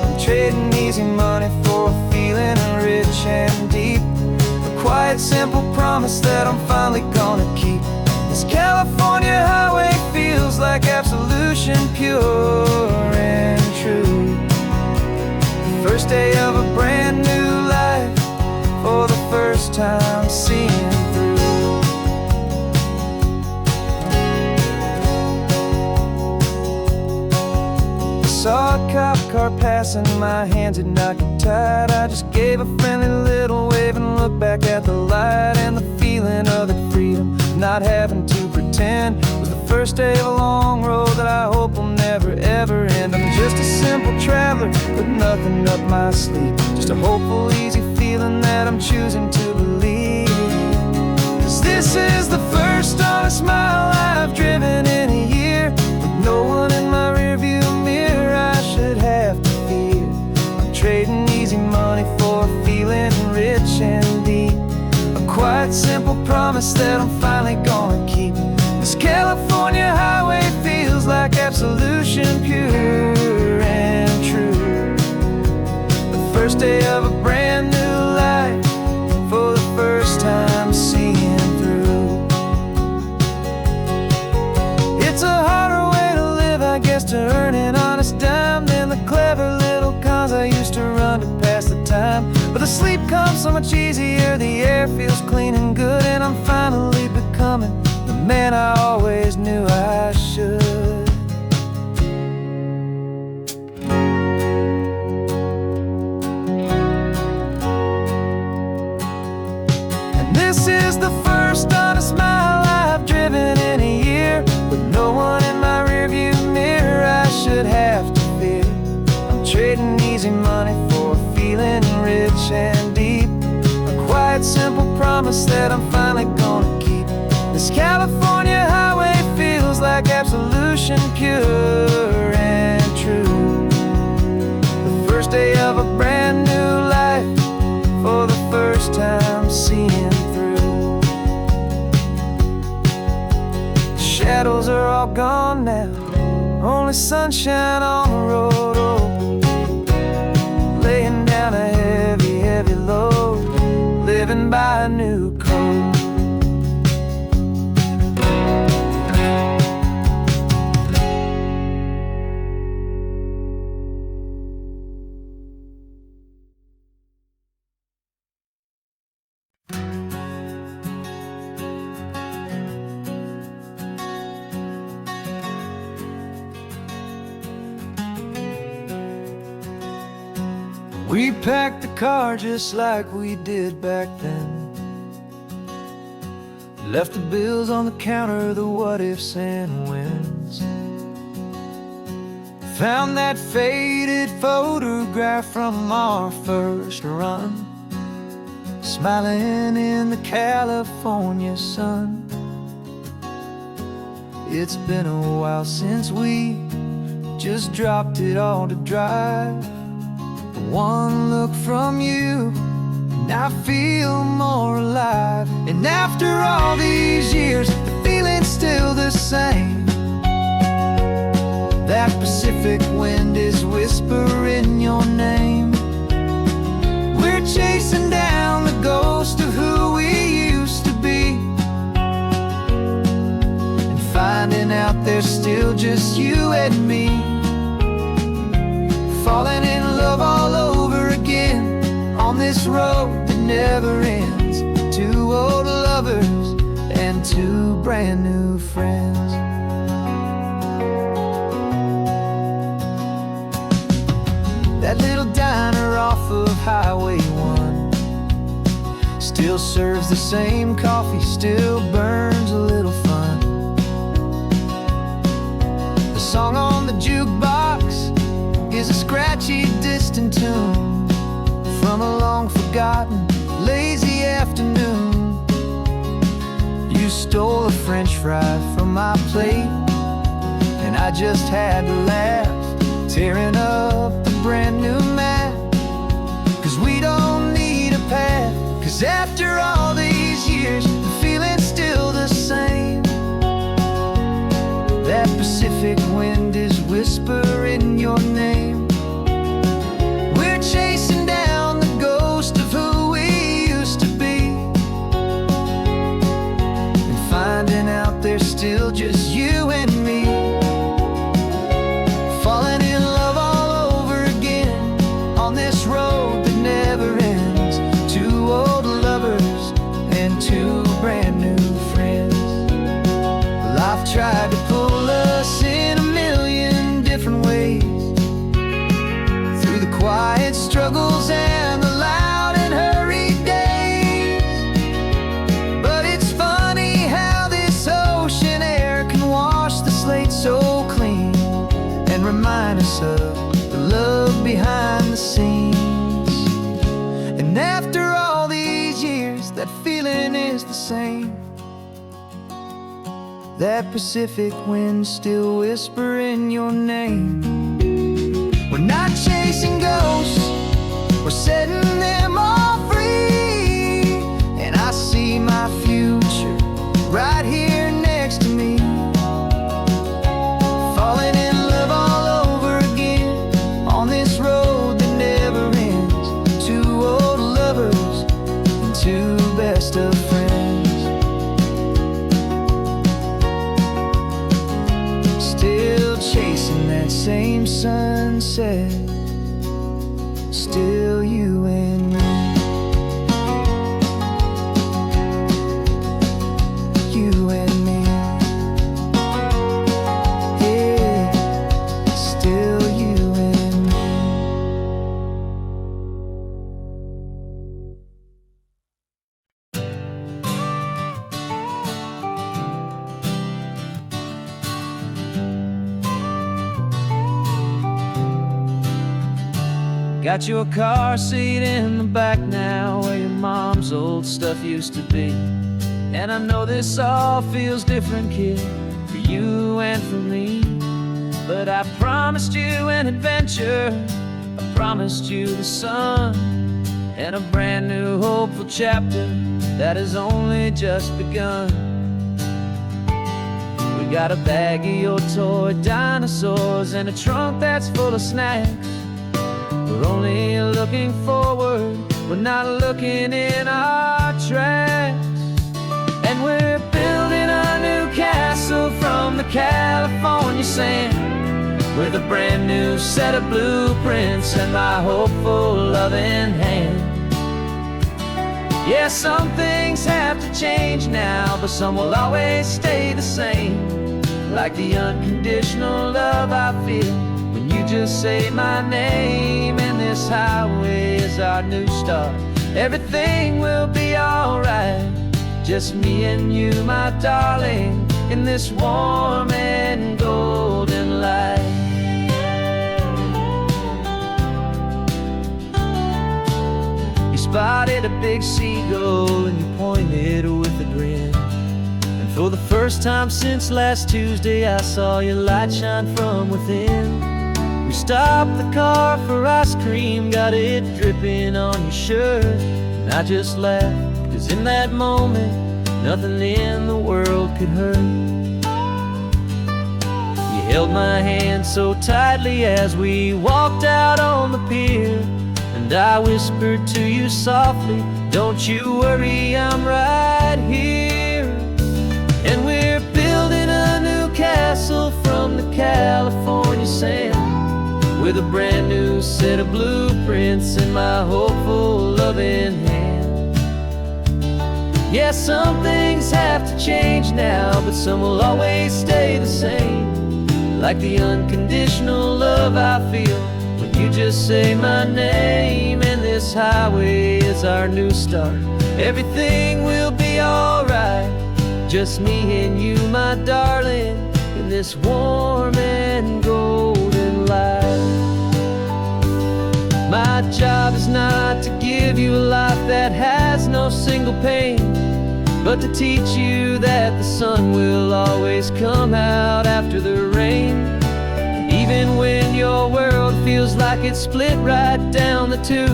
I'm trading easy money for a feeling rich and deep, a quiet, simple promise that I'm finally gonna keep. This California highway feels like absolution, pure and true. The first day of a brand new life, for the first time seeing through. Saw a cop car passing, my hands had not get tied. I just gave a friendly little wave and looked back at the light. And the feeling of the freedom, not having to pretend, was the first day of a long road that I hope will never ever end. I'm just a simple traveler with nothing up my sleeve, just a hopeful, easy feeling that I'm choosing to believe. 'Cause this is the first honest mile I've driven in a year, with no one in my rearview mirror I should have to fear. I'm trading easy money for a feeling rich and deep, a quiet, simple promise that I'm finally gonna keep. This California highway feels like absolution, pure and true. The first day of a brand new life, for the first time seeing through. It's a harder way to live, I guess, to earn an honest dime than the clever little cons I used to run to pass the time. But the sleep comes so much easier, the air feels clean and good, and I'm finally becoming the man I always knew I should. And this is the first honest mile I've driven in a year, with no one in my rearview mirror I should have to fear. I'm trading easy money for a feeling rich and deep, a quiet, simple promise that I'm finally gonna keep. This California highway feels like absolution, pure and true. The first day of a brand new life, for the first time seeing through. The shadows are all gone now, only sunshine on the road. Oh, laying down a heavy, heavy load, living by a new code. We packed the car just like we did back then, left the bills on the counter, the what ifs and whens. Found that faded photograph from our first run, smiling in the California sun. It's been a while since we just dropped it all to dry. One look from you and I feel more alive. And after all these years, the feeling's still the same. That Pacific wind is whispering your name. We're chasing down the ghost of who we used to be, and finding out there's still just you and me. Falling in love all over again on this road that never ends. Two old lovers and two brand new friends. That little diner off of Highway 1 still serves the same coffee, still burns a little fun. The song on the jukebox is a scratchy, distant tune from a long-forgotten, lazy afternoon. You stole a French fry from my plate, and I just had to laugh, tearing up the brand new map. 'Cause we don't need a path, 'cause after all these years, the feeling's still the same. That Pacific wind is whispering your name. We're chasing down the ghost of who we used to be, and finding out there's still just you and me. Falling in love all over again on this road that never ends. Two old lovers and two brand new friends. Life tried to pull us in a million different ways, through the quiet struggles and the loud and hurried days. But it's funny how this ocean air can wash the slate so clean, and remind us of the love behind the scenes. And after all these years, that feeling is the same. That Pacific wind still whispering your name. We're not chasing ghosts, we're setting them all free. And I see my future right here next to me. Falling in love all over again on this road that never ends. Two old lovers and two best of friends. Still chasing that same sunset, still you and me. You and me. Yeah, still you and me. Got your car seat in the back now, where your mom's old stuff used to be. And I know this all feels different, kid, for you and for me. But I promised you an adventure, I promised you the sun, and a brand new hopeful chapter that has only just begun. We got a bag of your toy dinosaurs and a trunk that's full of snacks. We're only looking forward, we're not looking in our tracks. And we're building a new castle from the California sand, with a brand new set of blueprints and my hopeful loving hand. Yeah, some things have to change now, but some will always stay the same. Like the unconditional love I feel when you just say my name. And this highway is our new start, everything will be alright. Just me and you, my darling, in this warm and golden light. You spotted a big seagull and you pointed with a grin. And for the first time since last Tuesday, I saw your light shine from within. We stopped the car for ice cream, got it dripping on your shirt. And I just laughed, 'cause in that moment nothing in the world could hurt. You held my hand so tightly as we walked out on the pier, and I whispered to you softly, don't you worry, I'm right here. And we're building a new castle from the California sand, with a brand new set of blueprints in my hopeful, loving hand. Yeah, some things have to change now, but some will always stay the same. Like the unconditional love I feel when you just say my name. And this highway is our new start. Everything will be alright, just me and you, my darling, in this warm and golden light. My job is not to give you a life that has no single pain, but to teach you that the sun will always come out after the rain. And even when your world feels like it's split right down the two,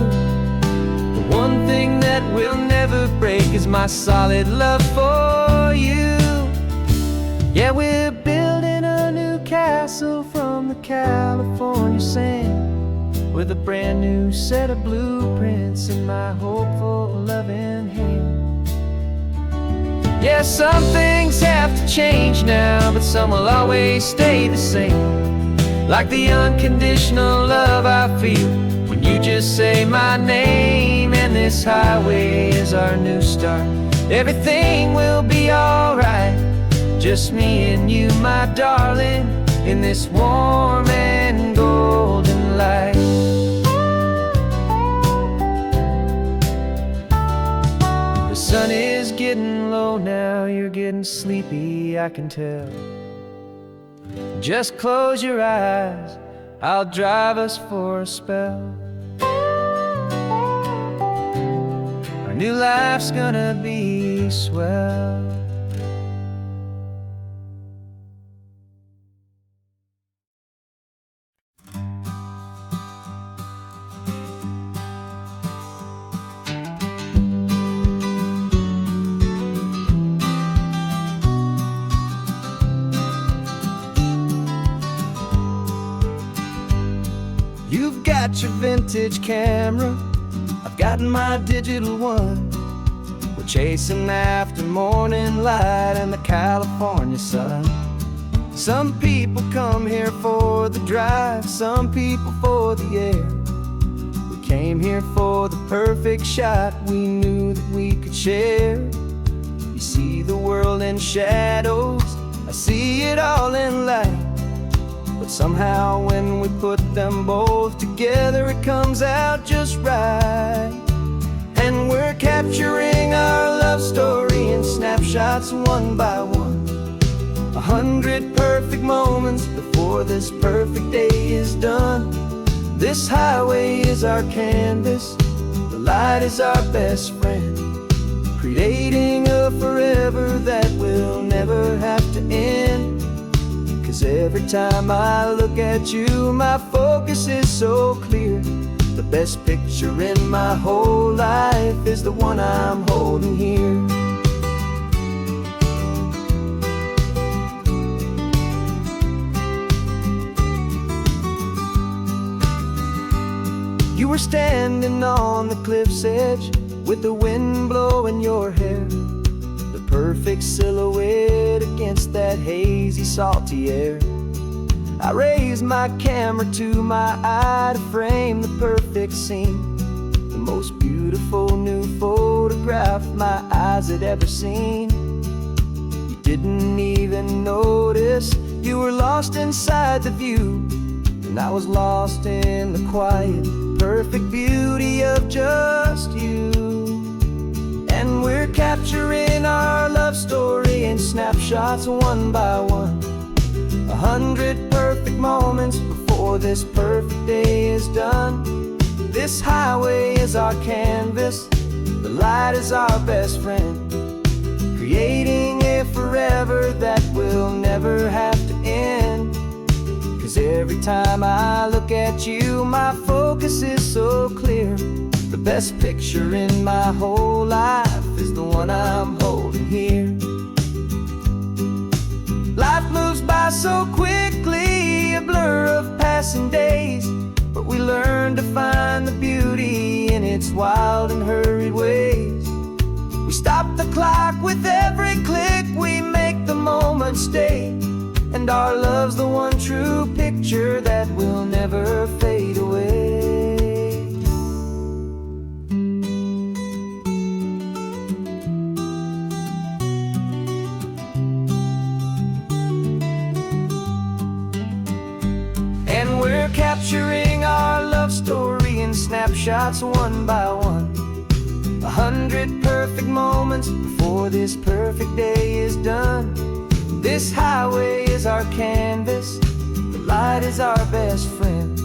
the one thing that will never break is my solid love for you. Yeah, we're building a new castle from the California sand, with a brand new set of blueprints in my hopeful, loving hand. Yeah, some things have to change now, but some will always stay the same. Like the unconditional love I feel when you just say my name. And this highway is our new start. Everything will be alright, just me and you, my darling, in this warm and golden light. The sun is getting low now, you're getting sleepy, I can tell. Just close your eyes, I'll drive us for a spell. Our new life's gonna be swell. You've got your vintage camera, I've got my digital one. We're chasing after morning light and the California sun. Some people come here for the drive, some people for the air. We came here for the perfect shot we knew that we could share. You see the world in shadows, I see it all in light. But somehow when we put them both together, it comes out just right. And we're capturing our love story in snapshots one by one. 100 perfect moments before this perfect day is done. This highway is our canvas, the light is our best friend, creating a forever that will never have to end. 'Cause every time I look at you, my focus is so clear. The best picture in my whole life is the one I'm holding here. You were standing on the cliff's edge with the wind blowing your hair, the perfect silhouette against that hazy, salty air. I raised my camera to my eye to frame the perfect scene, the most beautiful new photograph my eyes had ever seen. You didn't even notice you were lost inside the view, and I was lost in the quiet, perfect beauty of just you. And we're capturing our love story in snapshots one by one. 100 perfect moments before this perfect day is done. This highway is our canvas, the light is our best friend, creating a forever that will never have to end. 'Cause every time I look at you, my focus is so clear. The best picture in my whole life is the one I'm holding here. Life moves by so quickly, a blur of passing days, but we learn to find the beauty in its wild and hurried ways. We stop the clock with every click, we make the moment stay, and our love's the one true picture that will never fade away. And we're capturing our love story in snapshots one by one. 100 perfect moments before this perfect day is done. This highway is our canvas, the light is our best friend,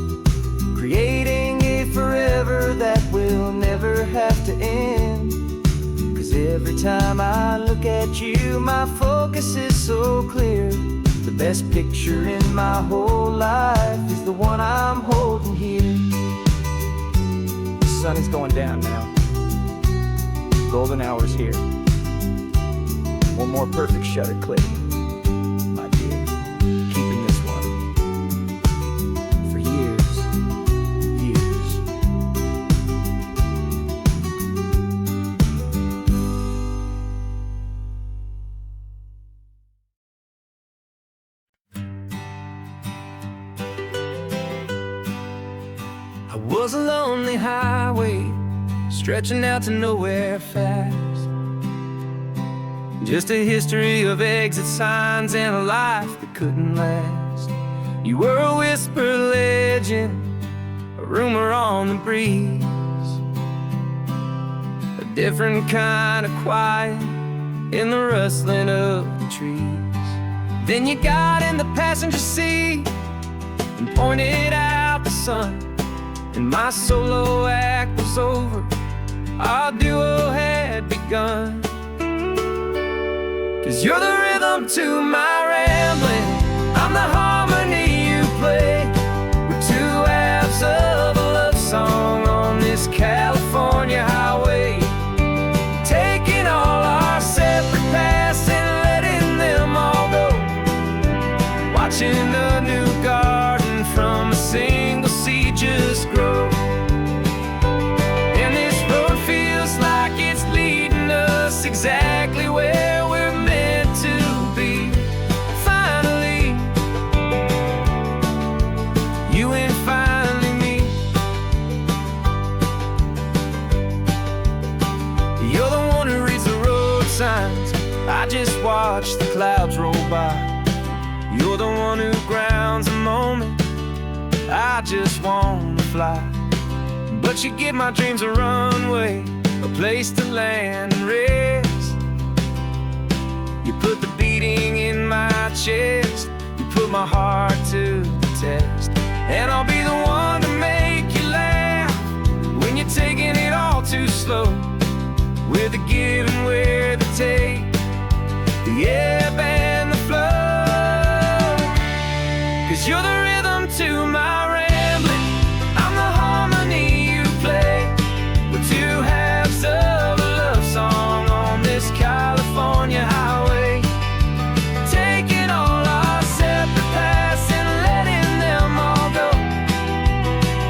creating a forever that will never have to end. 'Cause every time I look at you, my focus is so clear. The best picture in my whole life is the one I'm holding here. The sun is going down now. Golden hour's here. One more perfect shutter click, my dear. Keeping this one for years, years. I was a lonely highway, stretching out to nowhere fast. Just a history of exit signs and a life that couldn't last. You were a whisper legend, a rumor on the breeze, a different kind of quiet in the rustling of the trees. Then you got in the passenger seat and pointed out the sun, and my solo act was over, our duo had begun. 'Cause you're the rhythm to my rambling, I'm the harmony you play. We're two halves of a love song on this California highway, taking all our separate paths and letting them all go, watching a new garden from a single seed just grow. And this road feels like it's leading us exactly where we're meant to be. Finally, you and finally me. You're the one who reads the road signs, I just watch the clouds roll by. You're the one who grounds the moment, I just wanna fly. But you give my dreams a runway, a place to land and rest. You put the beating in my chest, you put my heart to the test. And I'll be the one to make you laugh when you're taking it all too slow. We're the give and we're the take, the ebb and the flow. 'Cause you're the rhythm to my rambling, I'm the harmony you play. We're two halves of a love song on this California highway, taking all our separate paths and letting them all go,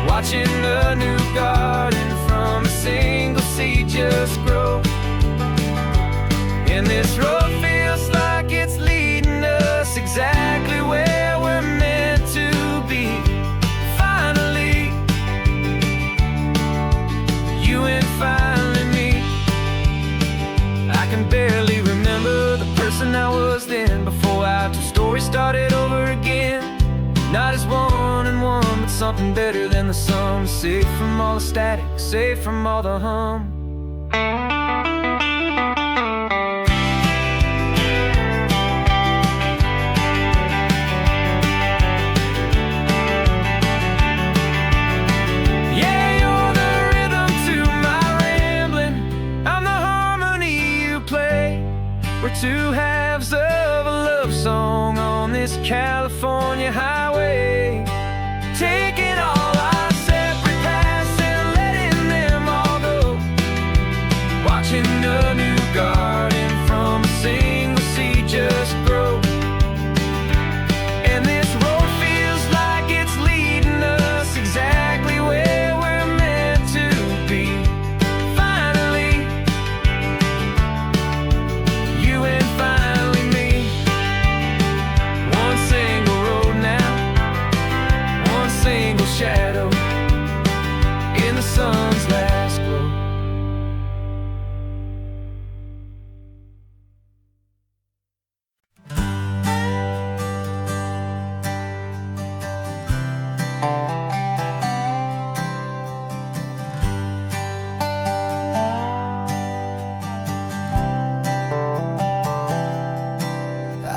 watching a new garden from a single seed just grow. And this road feels like it's leading us exactly where we're meant to be. Finally, you and finally me. I can barely remember the person I was then, before our two stories started over again. Not as one and one, but something better than the sum. Safe from all the static, safe from all the hum. We're two halves of a love song on this California highway, taking all our separate paths and letting them all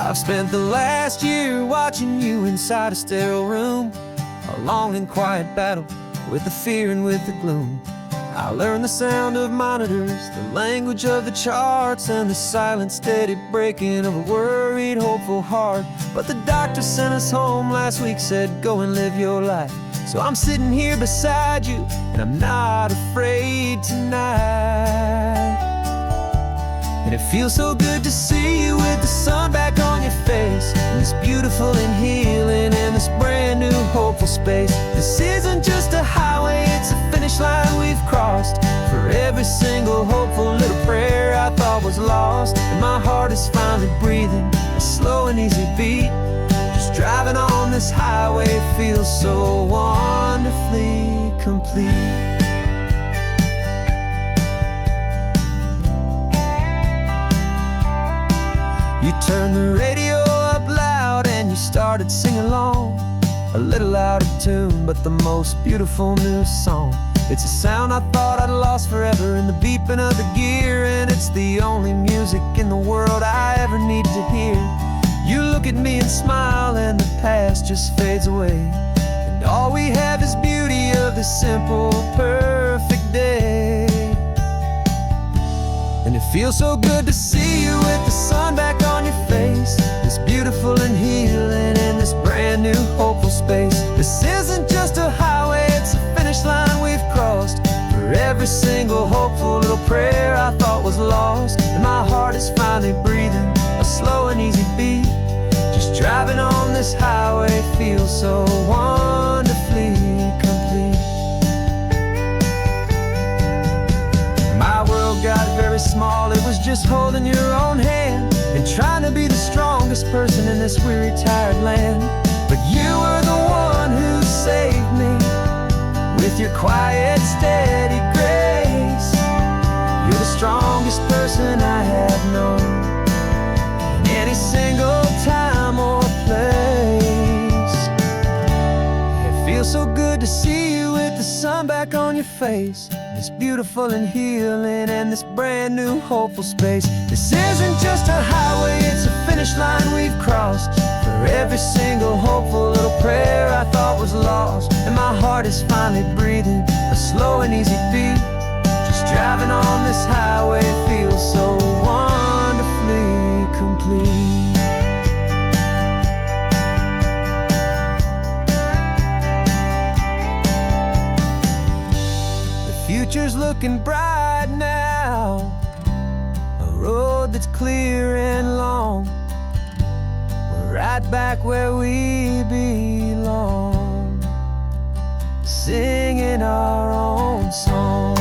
I've spent the last year watching you inside a sterile room, a long and quiet battle with the fear and with the gloom. I learned the sound of monitors, the language of the charts, and the silent, steady breaking of a worried, hopeful heart. But the doctor sent us home last week, said go and live your life. So I'm sitting here beside you, and I'm not afraid tonight. And it feels so good to see you with the sun back on your face, and this beautiful and healing in this brand new hopeful space. This isn't just a highway, it's a finish line we've crossed. For every single hopeful little prayer I thought was lost, and my heart is finally breathing a slow and easy beat. Just driving on this highway feels so wonderfully complete. You turned the radio up loud and you started singing along, a little out of tune, but the most beautiful new song. It's a sound I thought I'd lost forever in the beeping of the gear, and it's the only music in the world I ever need to hear. You look at me and smile, and the past just fades away, and all we have is beauty of this simple, perfect day. And it feels so good to see you with the sun back on your face, this beautiful and healing in this brand new hopeful space. This isn't just a highway, it's a finish line we've crossed. For every single hopeful little prayer I thought was lost, and my heart is finally breathing a slow and easy beat. Just driving on this highway feels so wonderfully complete. My world got very small, it was just holding your own hand and trying to be the strongest person in this weary, tired land. But you were the one who saved me with your quiet, steady grace. You're the strongest person I have known in any single time or place. It feels so good to see you with the sun back on your face, this beautiful and healing and this brand new hopeful space. This isn't just a highway, it's a finish line we've crossed. For every single hopeful little prayer I thought was lost, and my heart is finally breathing a slow and easy beat. Just driving on this highway feels so wonderfully complete. Future's looking bright now, a road that's clear and long. We're right back where we belong, singing our own song.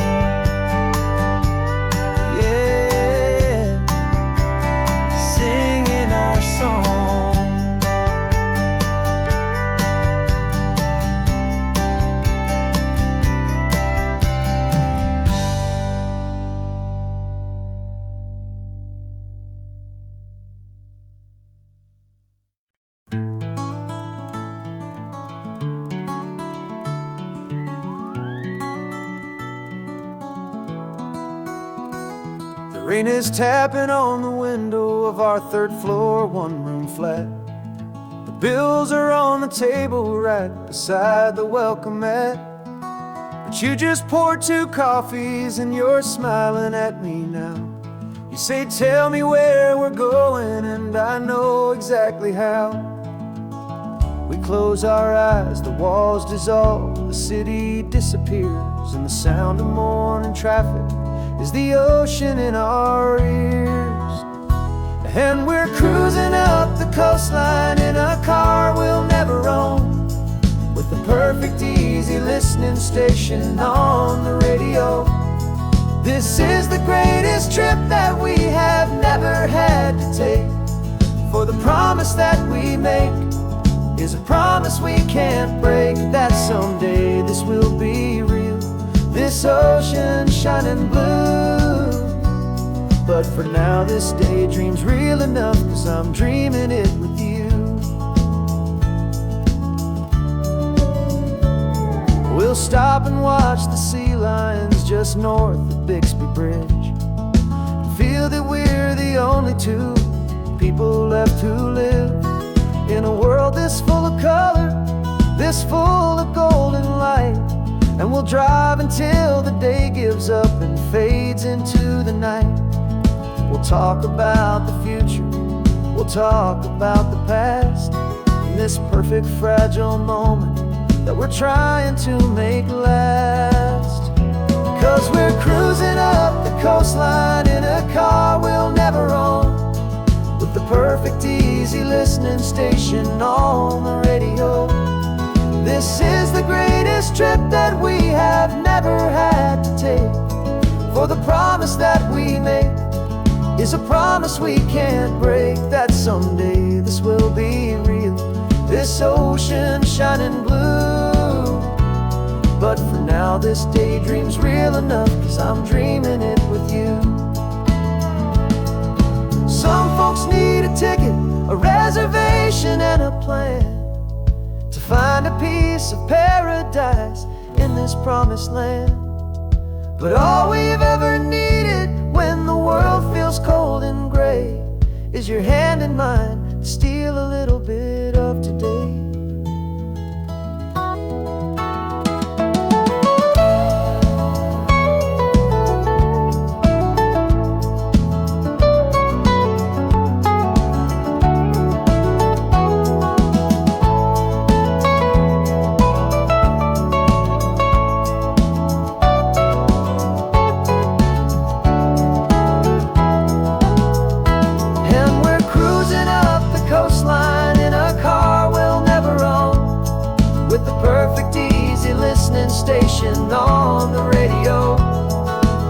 Yeah, singing our song. Rain is tapping on the window of our third floor, one-room flat. The bills are on the table right beside the welcome mat. But you just poured 2 coffees and you're smiling at me now. You say, tell me where we're going, and I know exactly how. We close our eyes, the walls dissolve, the city disappears, and the sound of morning traffic is the ocean in our ears. And we're cruising up the coastline in a car we'll never own, with the perfect easy listening station on the radio. This is the greatest trip that we have never had to take, for the promise that we make is a promise we can't break, that someday this will be real, this ocean shining blue. But for now this daydream's real enough, 'cause I'm dreaming it with you. We'll stop and watch the sea lions just north of Bixby Bridge, feel that we're the only 2 people left who live is full of golden light, and we'll drive until the day gives up and fades into the night. We'll talk about the future, we'll talk about the past, in this perfect fragile moment that we're trying to make last. 'Cause we're cruising up the coastline in a car we'll never own, with the perfect easy listening station on the radio. This is the greatest trip that we have never had to take, for the promise that we make is a promise we can't break, that someday this will be real, this ocean shining blue. But for now this daydream's real enough, 'cause I'm dreaming it with you. Some folks need a ticket, a reservation and a plan to find a piece of paradise in this promised land. But all we've ever needed when the world feels cold and gray is your hand in mine to steal a little bit of today. Station on the radio.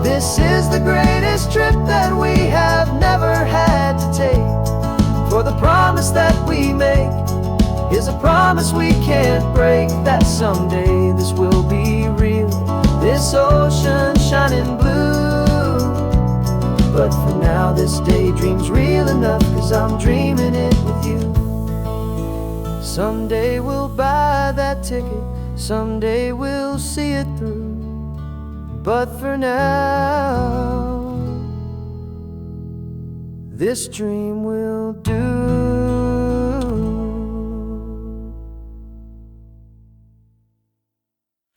This is the greatest trip that we have never had to take, for the promise that we make is a promise we can't break, that someday this will be real, this ocean shining blue. But for now this daydream's real enough, 'cause I'm dreaming it with you. Someday we'll buy that ticket, someday we'll see it through, but for now this dream will do.